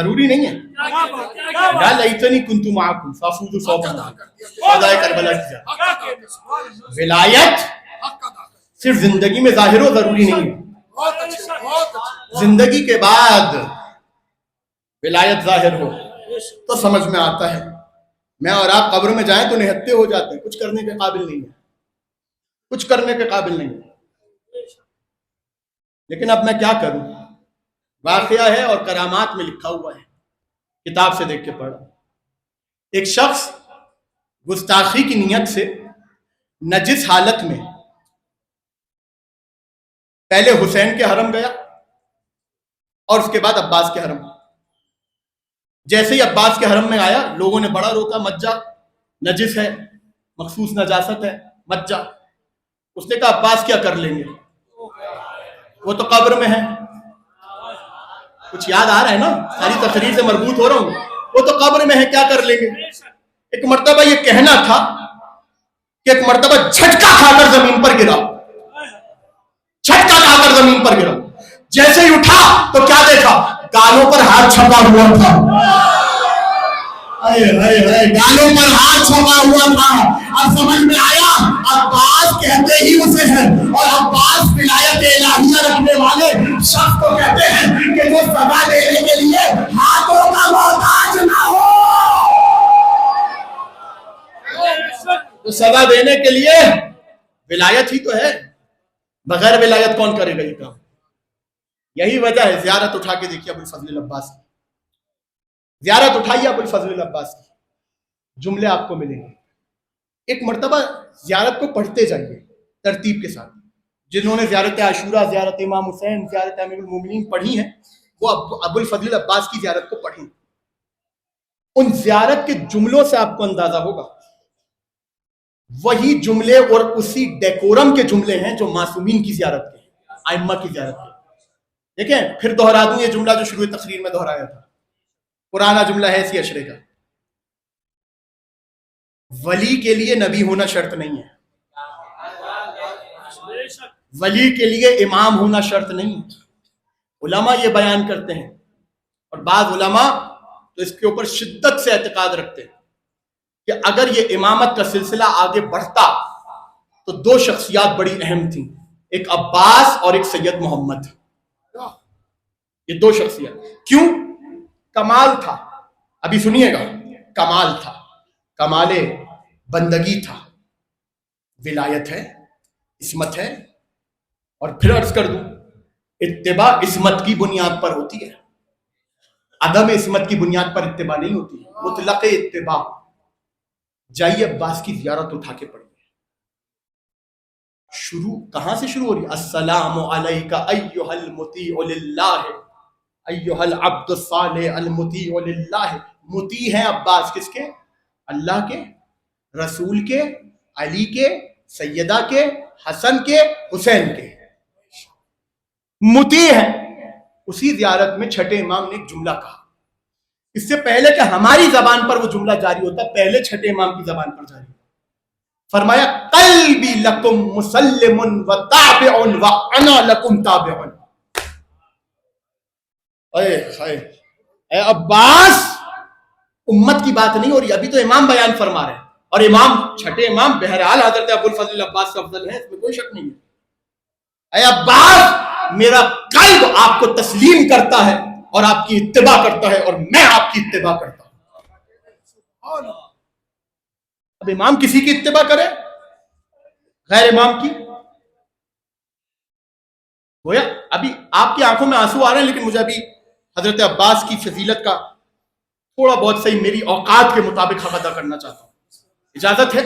ضروری نہیں ہے. کیا بات کیا یا بات لیتنی کنت معکم فافوز صوبا فضائے کربلا کی جا. کیا کہتے سبحان اللہ ولایت صرف زندگی میں ظاہر ہو ضروری نہیں ہے, بہت اچھے بہت اچھے. زندگی کے بعد ولایت ظاہر ہو تو سمجھ میں آتا ہے. میں اور آپ قبر میں جائیں تو نہتے ہو جاتے ہیں, کچھ کرنے کے قابل نہیں ہے, کچھ کرنے کے قابل نہیں ہے. لیکن اب میں کیا کروں, واقعہ ہے اور کرامات میں لکھا ہوا ہے, کتاب سے دیکھ کے پڑھا. ایک شخص گستاخی کی نیت سے نجس حالت میں پہلے حسین کے حرم گیا اور اس کے بعد عباس کے حرم. جیسے ہی عباس کے حرم میں آیا لوگوں نے بڑا روکا, مت جا, نجس ہے, مخصوص نجاست ہے, مت جا. اس نے کہا عباس کیا کر لیں گے, وہ تو قبر میں ہے. کچھ یاد آ رہا ہے نا, ساری تقریر سے مربوط ہو رہا ہوں. وہ تو قبر میں ہے, کیا کر لیں گے. ایک مرتبہ یہ کہنا تھا کہ ایک مرتبہ جھٹکا کھا کر زمین پر گرا, جھٹکا کھا کر زمین پر گرا. جیسے ہی اٹھا تو کیا دیکھا, گالوں پر ہاتھ چھپا ہوا تھا. گالوں پر ہاتھ چھپا ہوا تھا. اب سمجھ میں آیا, عباس کہتے ہی اسے ہیں, اور عباس ولایت الہیہ رکھنے والے شخص کو کہتے ہیں کہ جو سزا دینے کے لیے ہاتھوں کا محتاج نہ ہو. تو سزا دینے کے لیے ولایت ہی تو ہے, بغیر ولایت کون کرے گا یہ کام. یہی وجہ ہے, زیارت اٹھا کے دیکھیے ابو الفضل العباس کی, زیارت اٹھائیے ابو الفضل العباس کی, جملے آپ کو ملیں گے. ایک مرتبہ زیارت کو پڑھتے جائیے ترتیب کے ساتھ. جنہوں نے زیارت عاشورہ, زیارت امام حسین, زیارت امیر المومنین پڑھی ہیں وہ ابو الفضل العباس کی زیارت کو پڑھیں. ان زیارت کے جملوں سے آپ کو اندازہ ہوگا وہی جملے اور اسی ڈیکورم کے جملے ہیں جو معصومین کی زیارت کے, ائمہ کی زیارت کے. دیکھیں پھر دہرا دوں یہ جملہ جو شروع تقریر میں دہرایا تھا, پرانا جملہ ہے اسی اشرے کا. ولی کے لیے نبی ہونا شرط نہیں ہے, ولی کے لیے امام ہونا شرط نہیں ہے. علماء یہ بیان کرتے ہیں, اور بعض علماء تو اس کے اوپر شدت سے اعتقاد رکھتے ہیں کہ اگر یہ امامت کا سلسلہ آگے بڑھتا تو دو شخصیات بڑی اہم تھیں, ایک عباس اور ایک سید محمد. یہ دو شخصیات کیوں, کمال تھا. ابھی سنیے گا, کمال تھا, کمال بندگی تھا, ولایت ہے, عصمت ہے. اور پھر عرض کر دوں, اتباع عصمت کی بنیاد پر ہوتی ہے, عدم عصمت کی بنیاد پر اتباع نہیں ہوتی, مطلق اتباع. جائیے عباس کی زیارت اٹھا کے پڑھیے. شروع کہاں سے شروع ہو رہی ہے, السلام علیک ایھا المطیع للہ ایھا العبد الصالح المطیع للہ. مطیع ہیں عباس کس کے, اللہ کے, رسول کے, علی کے, سیدہ کے, حسن کے, حسین کے. مطیع ہیں. اسی زیارت میں چھٹے امام نے ایک جملہ کہا, اس سے پہلے کہ ہماری زبان پر وہ جملہ جاری ہوتا پہلے چھٹے امام کی زبان پر جاری ہوتا. فرمایا قلبی لکم مسلم و تابع و انا لکم تابع. اے عباس, امت کی بات نہیں ہو رہی, ابھی تو امام بیان فرما رہے ہیں, اور امام چھٹے امام بہرحال حضرت ابو الفضل العباس سے افضل ہیں, اس میں کوئی شک نہیں ہے. اے عباس, میرا قلب آپ کو تسلیم کرتا ہے اور آپ کی اتباع کرتا ہے, اور میں آپ کی اتباع کرتا ہوں. اب امام کسی کی اتباع کرے, غیر امام کی. گویا ابھی آپ کی آنکھوں میں آنسو آ رہے ہیں, لیکن مجھے ابھی حضرت عباس کی فضیلت کا تھوڑا بہت صحیح میری اوقات کے مطابق حق ادا کرنا چاہتا ہوں, اجازت ہے.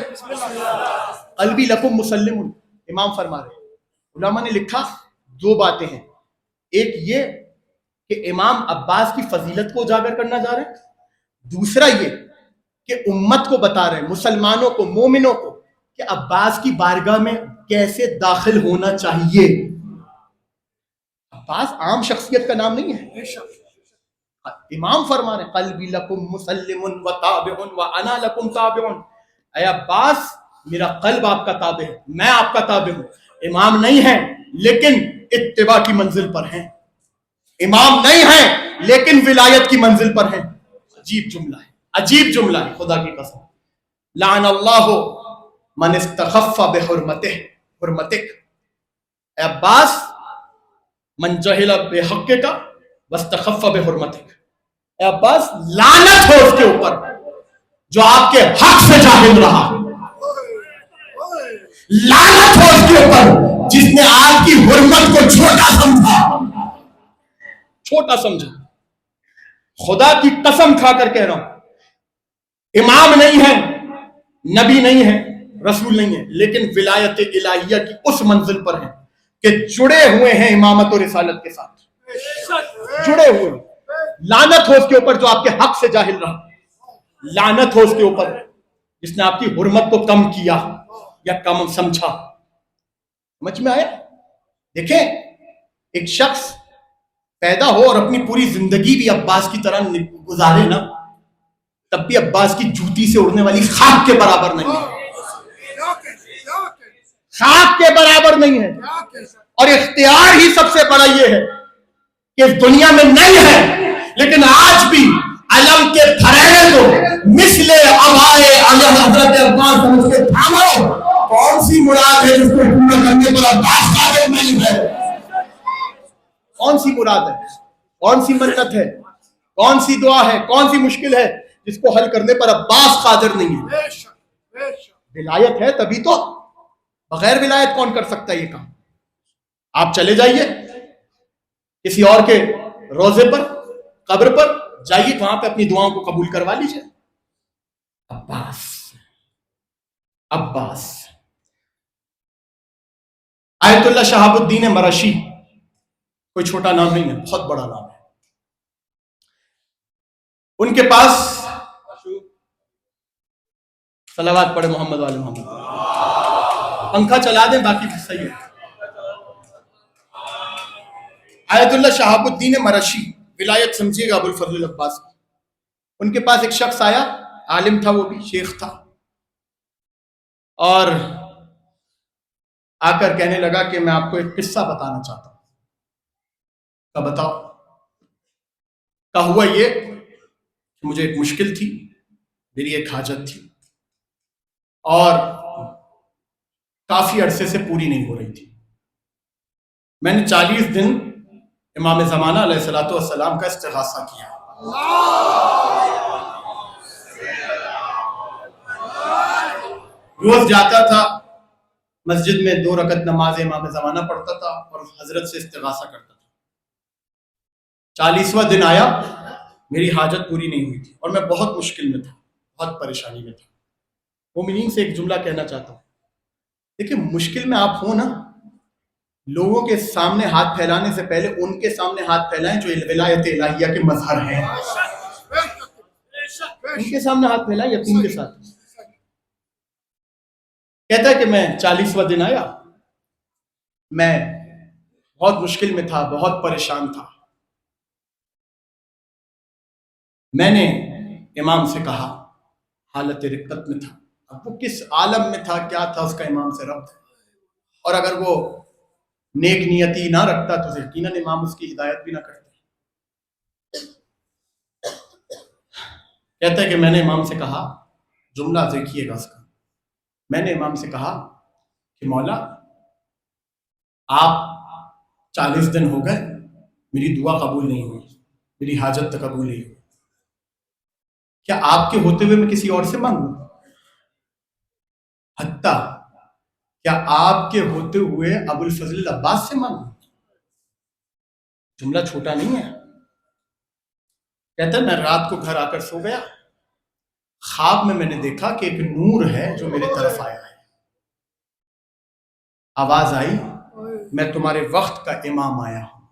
قلبی لکم مسلم, امام فرما رہے ہیں. علماء نے لکھا دو باتیں ہیں, ایک یہ کہ امام عباس کی فضیلت کو اجاگر کرنا چاہ رہے ہیں, دوسرا یہ کہ امت کو بتا رہے ہیں, مسلمانوں کو, مومنوں کو, کہ عباس کی بارگاہ میں کیسے داخل ہونا چاہیے. عباس عام شخصیت کا نام نہیں ہے. امام فرما رہے ہیں قلبی لکم مسلم و تابع و انا لکم تابع. اے عباس, میرا قلب آپ کا تابع ہے, میں آپ کا تابع ہوں. امام نہیں ہیں لیکن اتباع کی منزل پر ہیں, امام نہیں ہیں لیکن ولایت کی منزل پر ہیں. عجیب جملہ ہے, عجیب جملہ ہے, خدا کی قسم. لعن اللہ من استخف بحرمتہ, حرمتک. اے عباس, من جہل بحق کا واستخف بحرمتک. اے عباس, لعنت ہو اس کے اوپر جو آپ کے حق سے جاہل رہا. لعنت ہو اس کے اوپر جس نے آپ کی حرمت کو چھوٹا سمجھا, چھوٹا سمجھا. خدا کی قسم کھا کر کہہ رہا ہوں, امام نہیں ہے, نبی نہیں ہے, رسول نہیں ہے, لیکن ولایت الہیہ کی اس منزل پر ہیں کہ جڑے ہوئے ہیں امامت اور رسالت کے ساتھ, جڑے ہوئے. لعنت ہو اس کے اوپر جو آپ کے حق سے جاہل رہا. لعنت ہو اس کے اوپر جس نے آپ کی حرمت کو کم کیا یا کم سمجھا. سمجھ میں آیا؟ دیکھیں, ایک شخص پیدا ہو اور اپنی پوری زندگی بھی عباس کی طرح گزارے نا, تب بھی عباس کی جوتی سے اڑنے والی خاک کے برابر نہیں ہے, خاک کے برابر نہیں ہے. اور اختیار ہی سب سے بڑا یہ ہے کہ اس دنیا میں نہیں ہے, لیکن آج بھی علم کے پھریرے کو مثل ابائے حضرت عباس سمجھ کے تھامو. کون سی مراد ہے جس کو پورا کرنے پر عباس قادر نہیں ہے؟ کون سی مراد ہے, کون سی منت ہے, کون سی دعا ہے, کون سی مشکل ہے جس کو حل کرنے پر عباس قادر نہیں ہے؟ ولایت ہے تبھی تو. بغیر ولایت کون کر سکتا ہے یہ کام؟ آپ چلے جائیے کسی اور کے روزے پر, قبر پر جائیے, وہاں پہ اپنی دعاؤں کو قبول کروا لیجیے. عباس, عباس. آیت اللہ شہاب الدین مرشی کوئی چھوٹا نام نہیں ہے, بہت بڑا نام ہے. ان کے پاس, صلوات پڑھے محمد والے محمد, پنکھا چلا دیں باقی بھی صحیح ہے. آیت اللہ شہاب الدین مرشی, ولایت سمجھیے گا ابو الفضل عباس کی. ان کے پاس ایک شخص آیا, عالم تھا, وہ بھی شیخ تھا, اور آ کر کہنے لگا کہ میں آپ کو ایک قصہ بتانا چاہتا ہوں. کہا بتاؤ. کہا ہوا یہ کہ مجھے ایک مشکل تھی, میری ایک حاجت تھی اور کافی عرصے سے پوری نہیں ہو رہی تھی. میں نے 40 دن امام زمانہ علیہ الصلوۃ والسلام کا استغاثہ کیا. روز جاتا تھا مسجد میں, 2 رکعت نماز امام زمانہ پڑھتا تھا اور حضرت سے استغاثہ کرتا تھا. 40واں دن آیا, میری حاجت پوری نہیں ہوئی تھی اور میں بہت مشکل میں تھا, بہت پریشانی میں تھا. مومنین سے ایک جملہ کہنا چاہتا ہوں, دیکھیں مشکل میں آپ ہوں نا, لوگوں کے سامنے ہاتھ پھیلانے سے پہلے ان کے سامنے ہاتھ پھیلائیں جو ولایت الہیہ کے مظہر ہیں. ان کے سامنے ہاتھ پھیلائیں یقین کے ساتھ. کہتا ہے کہ میں 40واں دن آیا, میں بہت مشکل میں تھا, بہت پریشان تھا. میں نے امام سے کہا, حالت رقت میں تھا. اب وہ کس عالم میں تھا, کیا تھا, اس کا امام سے ربط ہے, اور اگر وہ نیک نیتی نہ رکھتا تو یقیناً امام اس کی ہدایت بھی نہ کرتے. کہتا ہے کہ میں نے امام سے کہا, جملہ دیکھیے گا اس کا, میں نے امام سے کہا کہ مولا آپ 40 دن ہو گئے, میری دعا قبول نہیں ہوئی, میری حاجت قبول نہیں ہوئی, کیا آپ کے ہوتے ہوئے میں کسی اور سے مانگوں؟ حتیٰ کیا آپ کے ہوتے ہوئے ابو الفضل عباس سے مانگوں؟ جملہ چھوٹا نہیں ہے. کہتا ہے میں رات کو گھر آ کر سو گیا, خواب میں نے دیکھا کہ ایک نور ہے جو میرے طرف آیا ہے. آواز آئی, میں تمہارے وقت کا امام آیا ہوں.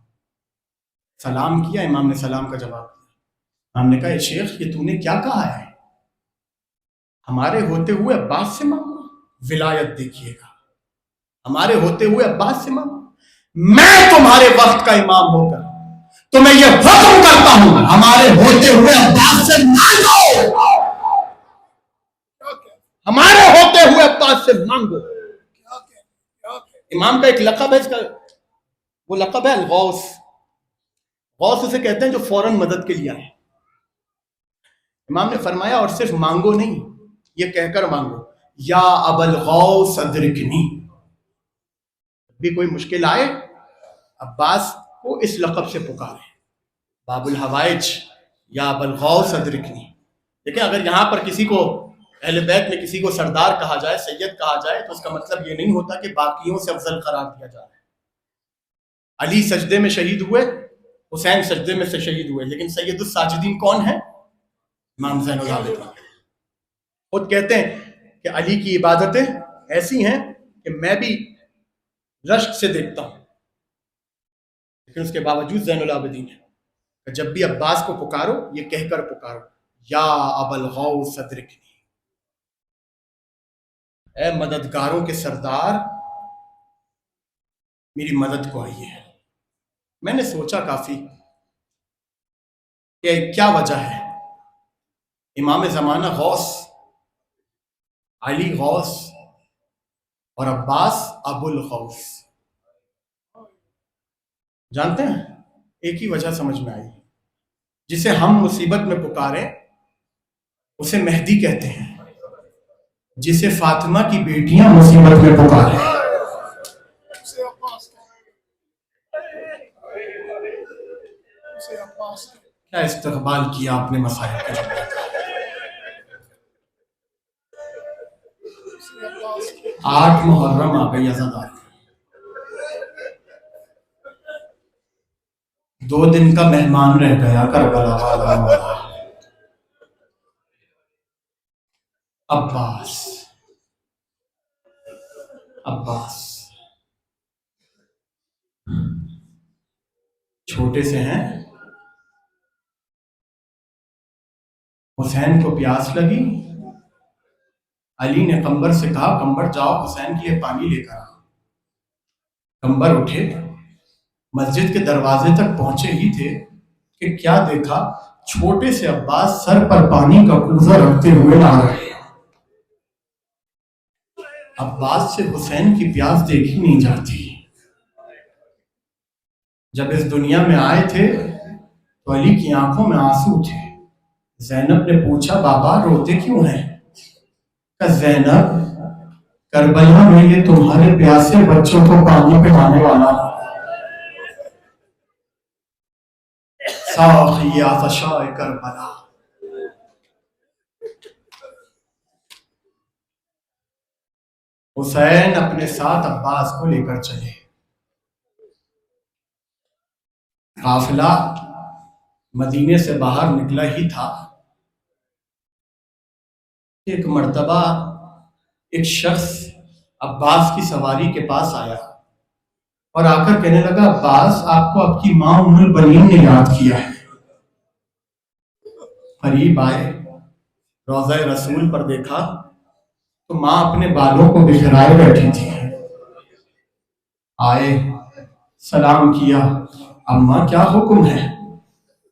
سلام کیا, امام نے سلام کا جواب دیا. امام نے کہا اے شیخ یہ تو نے کیا کہا ہے؟ ہمارے ہوتے ہوئے عباس سے مانگو. ولایت دیکھیے گا, ہمارے ہوتے ہوئے عباس سے مانگو. میں تمہارے وقت کا امام ہو کر تمہیں یہ حکم کرتا ہوں, ہمارے ہوتے ہوئے عباس سے مانگو, ہمارے ہوتے ہوئے عباس سے مانگو. امام کا ایک لقب ہے, اس کا وہ لقب ہے الغوث. غوث اسے کہتے ہیں جو فوراً مدد کے لیے آئے. امام نے فرمایا اور صرف مانگو نہیں، یہ کہہ کر مانگو یا ابا الغوث ادرکنی. بھی کوئی مشکل آئے عباس کو اس لقب سے پکارے، باب الحوائج یا ابا الغوث ادرکنی. دیکھیں اگر یہاں پر کسی کو اہل بیت میں کسی کو سردار کہا جائے، سید کہا جائے، تو اس کا مطلب یہ نہیں ہوتا کہ باقیوں سے افضل قرار دیا جا رہا ہے. علی سجدے میں شہید ہوئے، حسین سجدے میں سے شہید ہوئے، لیکن سید الساجدین کون ہیں؟ امام زین العابدین. خود کہتے ہیں کہ علی کی عبادتیں ایسی ہیں کہ میں بھی رشک سے دیکھتا ہوں، لیکن اس کے باوجود زین العابدین ہے کہ جب بھی عباس کو پکارو یہ کہہ کر پکارو یا ابا الغوث ادرکنی، اے مددگاروں کے سردار میری مدد کو آئیے. میں نے سوچا کافی کہ کیا وجہ ہے امام زمانہ غوث، علی غوث اور عباس ابو الغوث. جانتے ہیں ایک ہی وجہ سمجھ میں آئی، جسے ہم مصیبت میں پکاریں اسے مہدی کہتے ہیں، جسے فاطمہ کی بیٹیاں مصیبت میں پکاریں. کیا استقبال کیا اپنے مسائل کا. 8 محرم آ گئی عزادار، 2 دن کا مہمان رہ گیا کربلا والا. عباس چھوٹے سے ہیں. حسین کو پیاس لگی، علی نے قمبر سے کہا قمبر جاؤ حسین کے لیے پانی لے کر آ. قمبر اٹھے، مسجد کے دروازے تک پہنچے ہی تھے کہ کیا دیکھا، چھوٹے سے عباس سر پر پانی کا کوزہ رکھتے ہوئے لا رہے. عباس سے حسین کی پیاس دیکھی نہیں جاتی. جب اس دنیا میں آئے تھے تو علی کی آنکھوں میں آنسو تھے. زینب نے پوچھا بابا روتے کیوں ہیں؟ کہ زینب کربلا میں یہ تمہارے پیاسے بچوں کو پانی پلانے والا ساقی عطشاء کربلا. حسین اپنے ساتھ عباس کو لے کر چلے. قافلہ مدینے سے باہر نکلا ہی تھا، ایک مرتبہ ایک شخص عباس کی سواری کے پاس آیا اور آ کر کہنے لگا عباس آپ کو آپ کی ماں ام البنین نے یاد کیا ہے. قریب آئے، روضہ رسول پر دیکھا تو ماں اپنے بالوں کو بکھرائے بیٹھی تھی. آئے، سلام کیا، اماں کیا حکم ہے؟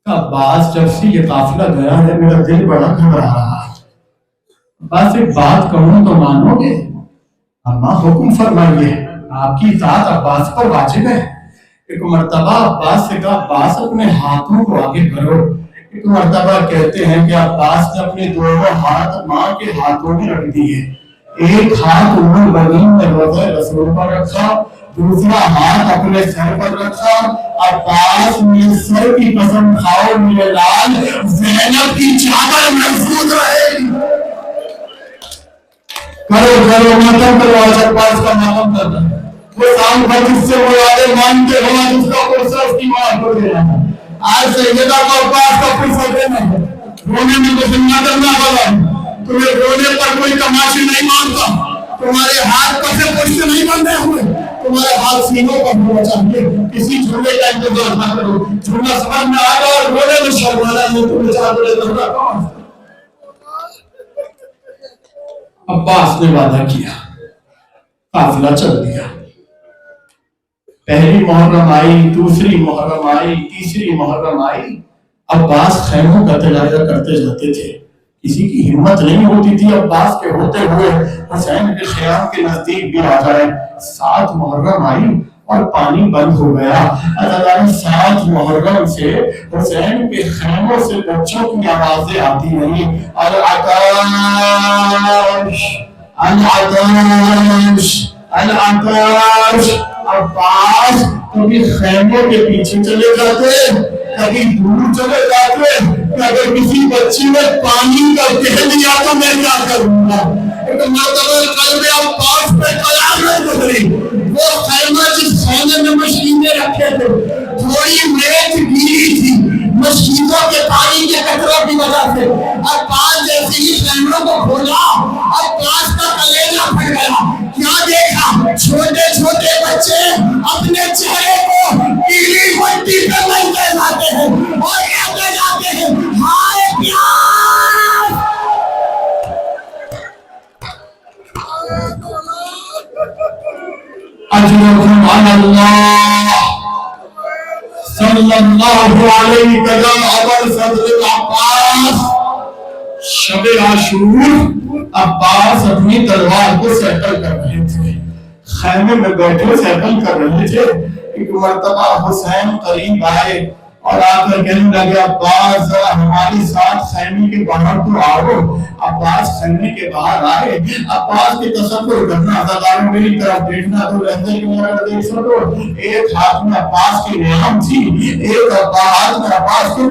عباس جب سے یہ قافلہ گیا ہے میرا دل بڑا گھبرا رہا ہے. عباس ایک بات کہوں تو مانو گے؟ اماں حکم فرمائیے، آپ کی اطاعت عباس پر واجب ہے. ایک مرتبہ عباس سے کہا عباس اپنے ہاتھوں کو آگے کرو. ایک مرتبہ کہتے ہیں کہ عباس نے اپنے دونوں ہاتھ ماں کے ہاتھوں میں رکھ دیے. ایک ہاتھ ام البنین نے روضہ رسول پر رکھا، دوسرا ہاتھ اپنے سر پر رکھا. عباس نے سر کی قسم کھاؤ میرے لال زینب کی چادر محفوظ رہے. کرو ماتم کرو، آج عباس کا ماتم کرنا. وہ سال بھر جس سے مرادیں مانتے ہو جس کا قرصہ اس کی معاف کر دینا. آج سیدہ کو عباس کا قرصہ دینا ہے. رونے میں تو زندہ کرنا پڑا. تمہیں رونے پر کوئی تماشے نہیں مانتا. تمہارے ہاتھ پر سے کوئی سے نہیں بندھے ہوئے. تمہارے ہاتھ سینوں پر ہونا چاہیے. کسی جھولے کا انتظار نہ کرو. جھولا سمجھ میں آ گا اور رونے میں شرمانا یہ تمہیں چادر کرنا کون. عباس نے وعدہ کیا، قافلہ چل دیا. پہلی محرم آئی، دوسری محرم آئی، تیسری محرم آئی. عباس خیموں کا تجارہ کرتے جاتے تھے. کسی کی ہمت نہیں ہوتی تھی عباس کے ہوتے ہوئے حسین کے خیام کے نزدیک بھی آ جائے. 7 محرم آئی، اور پانی بند ہو گیا۔ عزیزان 7 محرم سے حسین کے خیموں سے بچوں کی آوازیں آتی رہی، العطاش العطاش العطاش۔ عباس کبھی خیموں کے پیچھے چلے جاتے، کبھی دور چلے جاتے کہ اگر کسی بچی نے پانی کا کہہ دیا تو میں کیا کروں گا۔ ایک مرتبہ قلب عباس پہ قیامت گزری۔ وہ خیمہ جس خیمے میں مشینیں رکھے تھے، تھوڑی ریت گیلی تھی مشینوں کے پانی کے قطروں کی وجہ سے۔ عباس جیسے ہی خیموں کو کھولا، عباس کا کلیجہ پھٹ گیا۔ کیا دیکھا؟ چھوٹے چھوٹے بچے اپنے چہرے کو گیلی مٹی پہ ملتے جاتے ہیں اور کہتے جاتے ہیں ہائے پیاس۔ اجرکم علی اللہ صلی اللہ علیہ وسلم ابو الفضل العباس۔ شب عاشور عباس اپنی تلوار کو سیٹل کر رہے تھے، خیمے میں بیٹھے سیٹل کر رہے تھے۔ ایک مرتبہ حسین قریب آئے اور آ کر کہنے لگے عباس ذرا ہمارے ساتھ خیمے کے باہر تو آؤ۔ عباس خیمے کے باہر آئے۔ عباس کی تصور کرنا، عزاداروں میری طرف دیکھنا تو لہجے کی نظر دیکھ سکو۔ ایک ہاتھ میں عباس کی نیام تھی، ایک ہاتھ میں عباس کی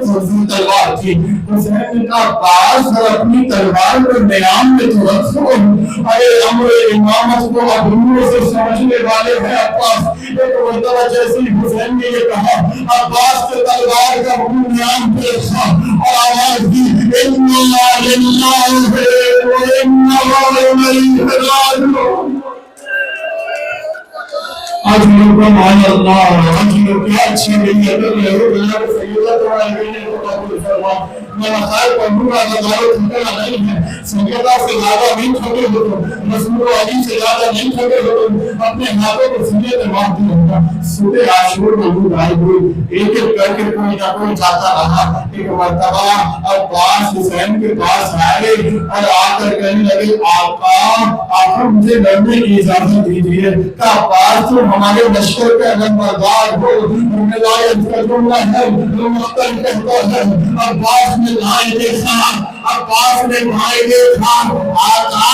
تلوار تھی۔ حسین نے کہا عباس ذرا اپنی تلوار کو نیام میں تو رکھو، ارے امر امامت کو ابرو سے سمجھنے والے ہیں عباس۔ ایک مرتبہ جیسے حسین نے یہ کہا، عباس کے تلوار کا نیام پہ رکھا اور آواز دی اِنَّا لِلَّهِ وَإِنَّا إِلَيْهِ رَاجِعُونَ۔ آج لوگوں مان اللہ، آج لوگ کیا اچھی نہیں ہے تو اللہ سیدہ تمہارے لیے کو قبول فرما۔ میں خیر پڑھوں گا، نظارت ٹھکنا نہیں ہے، سیدہ سے زیادہ نہیں کھڑے ہو تم، رسول علی سے زیادہ نہیں کھڑے ہو تم، اپنے ہاتھوں کو سینے پہ باندھ دیا ہوگا۔ صبح عاشور میں وہ آئی ہوئی، ایک ایک کر کے کوئی نہ کوئی جاتا رہا۔ ایک مرتبہ عباس حسین کے پاس آئے اور آ کر کہنے لگے آقا مجھے لڑنے کی اجازت دیجیے۔ کہ عباس تو ہمارے لشکر کے علمبردار ہو، روایت کا جملہ ہے جو مختلف کہتا ہے عباس نے بھائی دیکھا، عباس نے بھائی دیکھا، آقا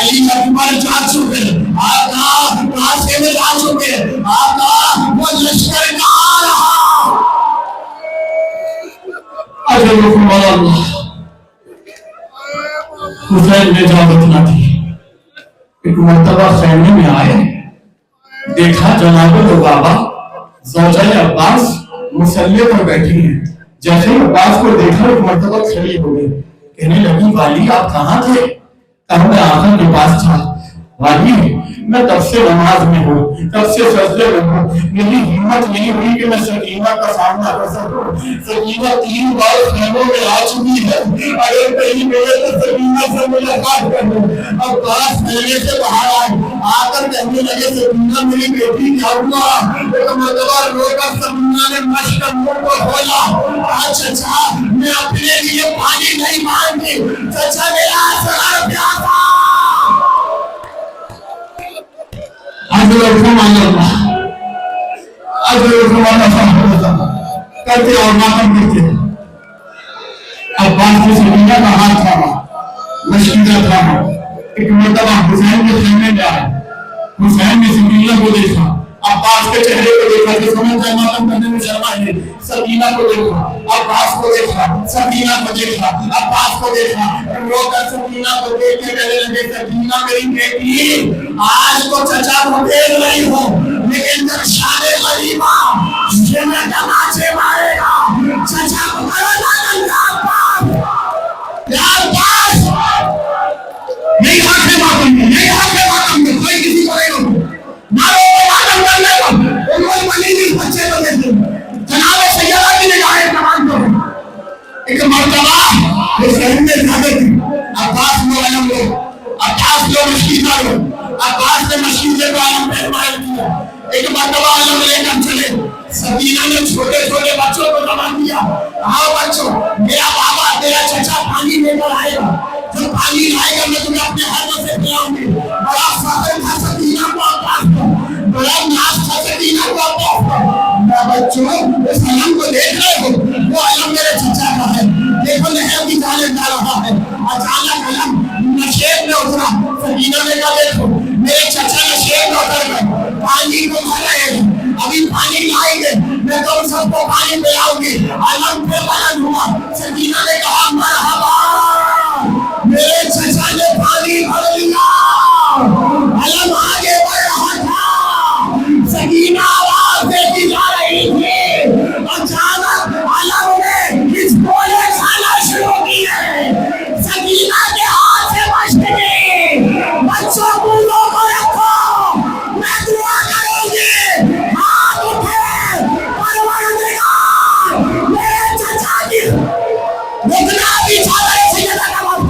علی اکبر جا چکے، آقا قاسم جا چکے، آقا وہ لشکر کا آ رہا۔ اجرکم علی اللہ۔ حسین نے اجازت نہ دی۔ ایک مرتبہ خیمے میں آئے، دیکھا جناب لبابہ زوجہ عباس مصلی پر بیٹھی ہیں۔ جیسے عباس کو دیکھا ایک مرتبہ کھڑی ہو گئی، کہنے لگی والی آپ کہاں تھے؟ کہا میں آقا کے پاس تھا۔ والی میں تب سے نماز میں ہوں، تب سے سجدے میں ہوں، میری ہمت نہیں ہوئی کہ میں سکینہ کا سامنا کر سکوں۔ سکینہ 3 بار خیموں میں آ چکی ہے، اگر کہیں ملے تو سکینہ سے ملاقات کر لوں۔ عباس خیمے سے باہر آئے، آ کر کہنے لگے سکینہ میری بیٹی کیا ہوا؟ ایک مرتبہ رو کر سکینہ نے مشک منہ کو کھولا، کہا چچا میں اپنے لیے پانی نہیں مانگی، چچا میرا سر پیاسا۔ اجرکم علی اللہ، اجرکم علی اللہ کرتے اور ماتم کرتے۔ عباس نے سکینہ کا ہاتھ تھاما، مشکینہ تھاما۔ ایک مرتبہ حسین کے خیمے میں آئے، حسین نے سکینہ کو دیکھا، عباس کے چہرے کو دیکھا کہ سمجھ جائے ماتم کرنے میں شرما ہے۔ سکینہ کو دیکھا، عباس کو دیکھا، سکینہ کو دیکھا، عباس کو دیکھا، رو کر سکینہ کو دیکھ کے کہنے لگے سکینہ میری بیٹی آج تو چچا کو دیکھ رہی ہوں، لیکن جب شان غریبہ یہ میں تماچے مارے گا چچا کو مرا لاگن کا عباس یا عباس نہیں حق ہے ماتم میں، نہیں حق ہے ماتم میں، کوئی کسی کو نہیں ہو مارو ماتم کر لے گا انہوں منی نہیں بچے تو دیتے جناب سیدہ کی نگاہیں تمام کو۔ ایک مرتبہ حسین نے زیادہ کی عباس کو علم لو، عباس کو مشکیزہ لو، عباس نے مشکیزے کو علم پہمائل کیا۔ ایک مرتبہ علم لے کر چلے، سکینہ نے چھوٹے چھوٹے بچوں کو زمان دیا، کہا بچوں میرا بابا تیرا چچا پانی لے کر آئے گا، جو پانی لائے گا میں تمہیں اپنے ہاتھوں سے پلاؤں گی۔ بڑا فخر تھا سکینہ کو عباس کو، بڑا ناز تھا سکینہ بچوں اس علم کو دیکھ رہے ہو؟ وہ علم میرے چچا کا ہے. دیکھو نہر کی جانب جا رہا ہے. اچانک علم نشیب میں اترا. سکینہ نے کہا دیکھو میرے چچا نشیب میں اتر گئے, پانی کو بھر رہے ہیں, ابھی پانی لائیں گے, میں تم سب کو پانی پلاؤں گی. علم پہ بلند ہوا. سکینہ نے کہا مرحبا, میرے چچا نے پانی بھر لیا. علم آگے بڑھ رہا تھا, سکینہ آواز دیتی جا رہی تھی. اچانک علم نے اس گولے کھانا شروع کیے. سکینہ کے ہاتھ سے مشق گئی. بچوں بولوں کو رکھو, میں دعا کروں گی. ہاتھ اٹھے, پروردگار میرے چچا کی رکنا بھی چاہتا ہے. سیدہ کا وقت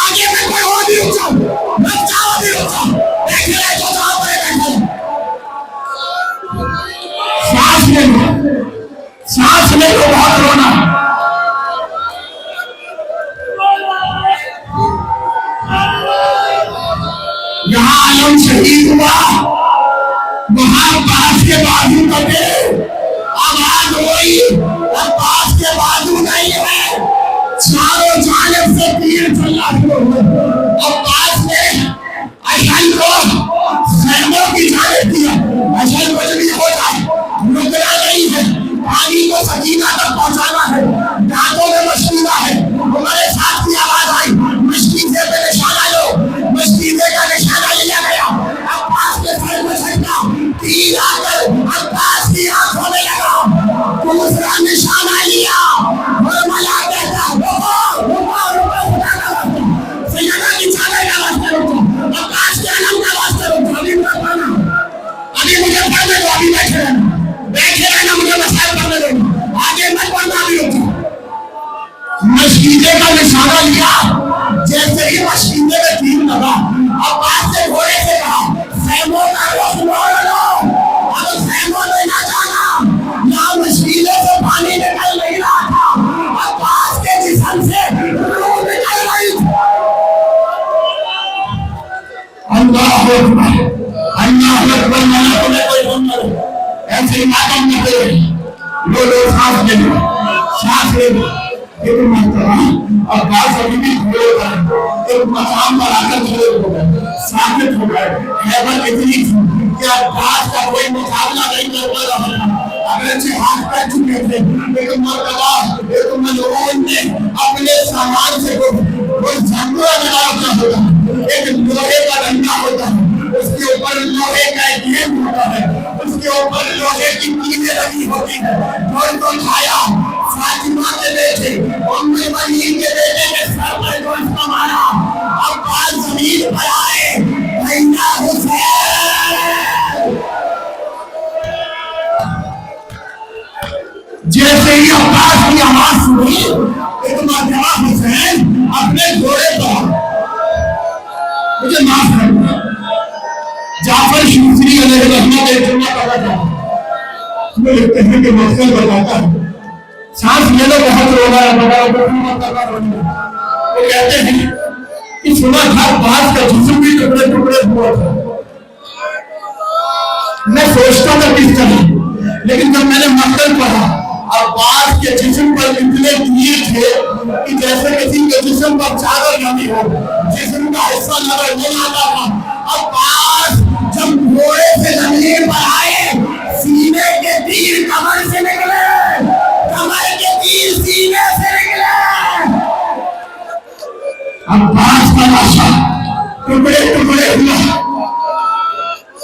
آگے میں کوئی ہو بھی رک جاؤں, میں چاہو بھی رک جاؤں. دیکھ رہے تو جہاں پر بیٹھے سانس لے لو, سانس لے لو, بہت رونا. یہاں علم شہید ہوا, وہاں عباس کے بازو کٹے. آواز ہوئی عباس کے بازو نہیں ہے. چاروں جانب سے تیر چلنا شروع ہوئے. عباس نے اشل کو خیموں کی جانب دیا. اشل کچھ بھی ہو جائے رکنا نہیں ہے, پانی کو سکینہ تک پہنچانا ہے. دانتوں میں مشکیزہ ہے. ہمارے ساتھ کی آواز آئی, مشکیزے پہ نشانہ لو. مشکیزے کا نشانہ لیا گیا. عباس کے سر میں سجدہ, تیر آ کر عباس کی آنکھوں میں لگا. دوسرا نشانہ لیا اور ملا کہتا رکو رکو رکو, خدا کا واسطہ, سیدہ کی چادر کا واسطہ رکو, عباس کے علم کا واسطہ رکو. ابھی مجھے پڑھنا, ابھی مجھے پڑھنے دو, ابھی بیٹھے رہنا, مجھے مسائل پڑھنے دو, آگے مت پڑھنا, ابھی رکو. مشکیزے کا نشانہ لیا. جیسے ہی مشکیزے میں تیر لگا, عباس نے گھوڑے سے کہا خیموں کا رخ موڑ لو. اب خیموں میں نہ جانا. یہاں مشکیزے سے پانی نکل نہیں رہا تھا, عباس کے جسم سے روح نکل رہی تھی. اللہ اکبر, اللہ اکبر. میں تمہیں کوئی سن کرو ایسے ہی ماتم نہ کرو. لو لو, سانس لے لو, سانس لے لو. ایک مرتبہ عباس ابھی بھی کھڑے ہو گئے, ایک مقام پر آ کر کھڑے ہو گئے, ثابت ہو گئے. خیبر اتنی تھی کہ عباس کا کوئی مقابلہ نہیں کر پا رہا تھا. اگرچہ ہاتھ پہ چکے تھے, ایک مرتبہ ایک ملعون نے اپنے سامان سے کوئی جھنڈا لگا رکھا ہوتا, ایک لوہے کا ڈنڈا ہوتا ہے, اس کے اوپر لوہے کا ایک گیند ہوتا ہے, اس کے اوپر لوہے کی تیریں لگی ہوتی ہیں. کوئی تو کھایا فاطمہ کے بیٹے, ام المؤمنین کے بیٹے کے سر پر جو اس کا مارا. عباس زمین پر آئے, بھیا حسین. جیسے ہی عباس کی آواز سنی, ایک مرتبہ حسین اپنے گھوڑے پر, مجھے معاف کرنا, جعفر شمسری علیہ الرحمہ کا جملہ پڑھا تھا. وہ لکھتے ہیں کہ مقصد بتاتا ہے, سانس لے لو, بہت رونا ہے, بڑا رونا. وہ کہتے ہیں کہ سنا تھا عباس کا جسم بھی ٹکڑے ٹکڑے ہوا تھا. میں سوچتا تھا کس طرح, لیکن جب میں نے مقصد پڑھا, عباس کے جسم پر اتنے تیر تھے کہ جیسے کسی کے جسم پر چادر لگی ہو, جسم کا حصہ نظر نہیں آتا تھا. عباس جب گھوڑے سے زمین پر آئے, سینے کے تیر کمر سے نکلے, کمر کے تیر سینے سے نکلے. عباس کا لاشا ٹکڑے ٹکڑے ہوا.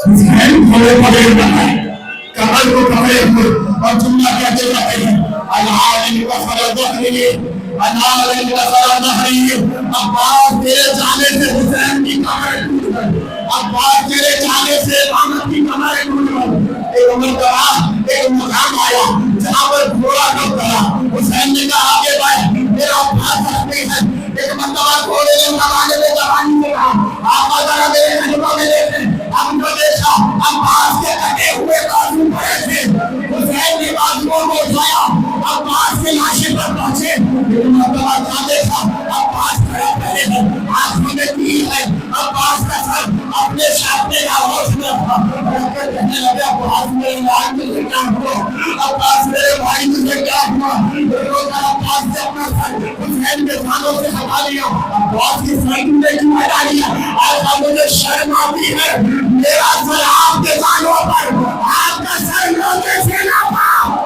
حسین گھوڑے پکڑے ہوا ہے, کمر کو پکڑے ہوئے, اور جملہ کہتے رہتے ہیں العالم کفر ظہری, العالم کفر ظہری. عباس تیرے جانے سے حسین کی کمر ٹوٹ گئی, عباس تیرے جانے سے امامت کی کمر ٹوٹ گئی. ایک مرتبہ ایک مقام آیا جہاں پر گھوڑا کب کرا. حسین نے کہا آگے بڑھ, میرا عباس زخمی ہے. ایک مرتبہ گھوڑے نے زمانے میں زبانی میں کہا آقا ذرا میرے نجمہ میں دیکھیں. ہم نے دیکھا عباس کے کٹے ہوئے بازو پڑے تھے. حسین نے بازوؤں کو اٹھایا, عباس کے لاشے پر پہنچے. ایک مرتبہ کیا دیکھا, عباس کھڑے پڑے ہیں, آنکھوں میں تیر ہے. عباس کا سر اپنے ساتھ کا ہوش میں کہنے لگے عباس میرے بھائی مجھے کیا ہوا؟ عباس میرے بھائی مجھے کیا ہوا؟ عباس سے اپنا سر حسین کے سانوں سے ہٹا لیا، عباس کی سائڈ میں کیوں ہٹا لیا؟ آقا مجھے شرم آتی ہے، میرا سر آپ کے سانوں پر، آپ کا سر لوگے سے نہ پاؤ۔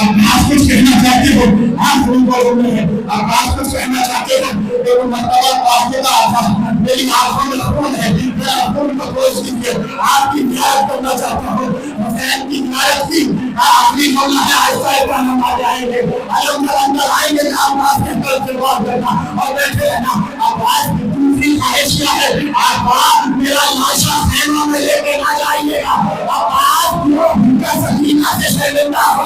عباس کچھ کہنا چاہتے ہو؟ آپ ان کو بولنے ہیں عباس کچھ کہنا چاہتے ہو؟ ایک مرتبہ پاسے کا آقا میری آنکھوں میں خون ہے، میرا خون کو گوشت دیجیے، آپ کی زیارت کرنا چاہتا ہوں، حسین کی زیارت کی آخری مولا ہے، ایسا کا ہم آ جائیں گے، اندر آئیں گے، عباس کے کل سے بات کرنا اور بیٹھے رہنا۔ عباس کی دوسری خواہش کیا ہے؟ عباس میرا لاشا خیمہ میں لے کے نہ جائیے گا، عباس کا سکینہ سے شرمندہ ہو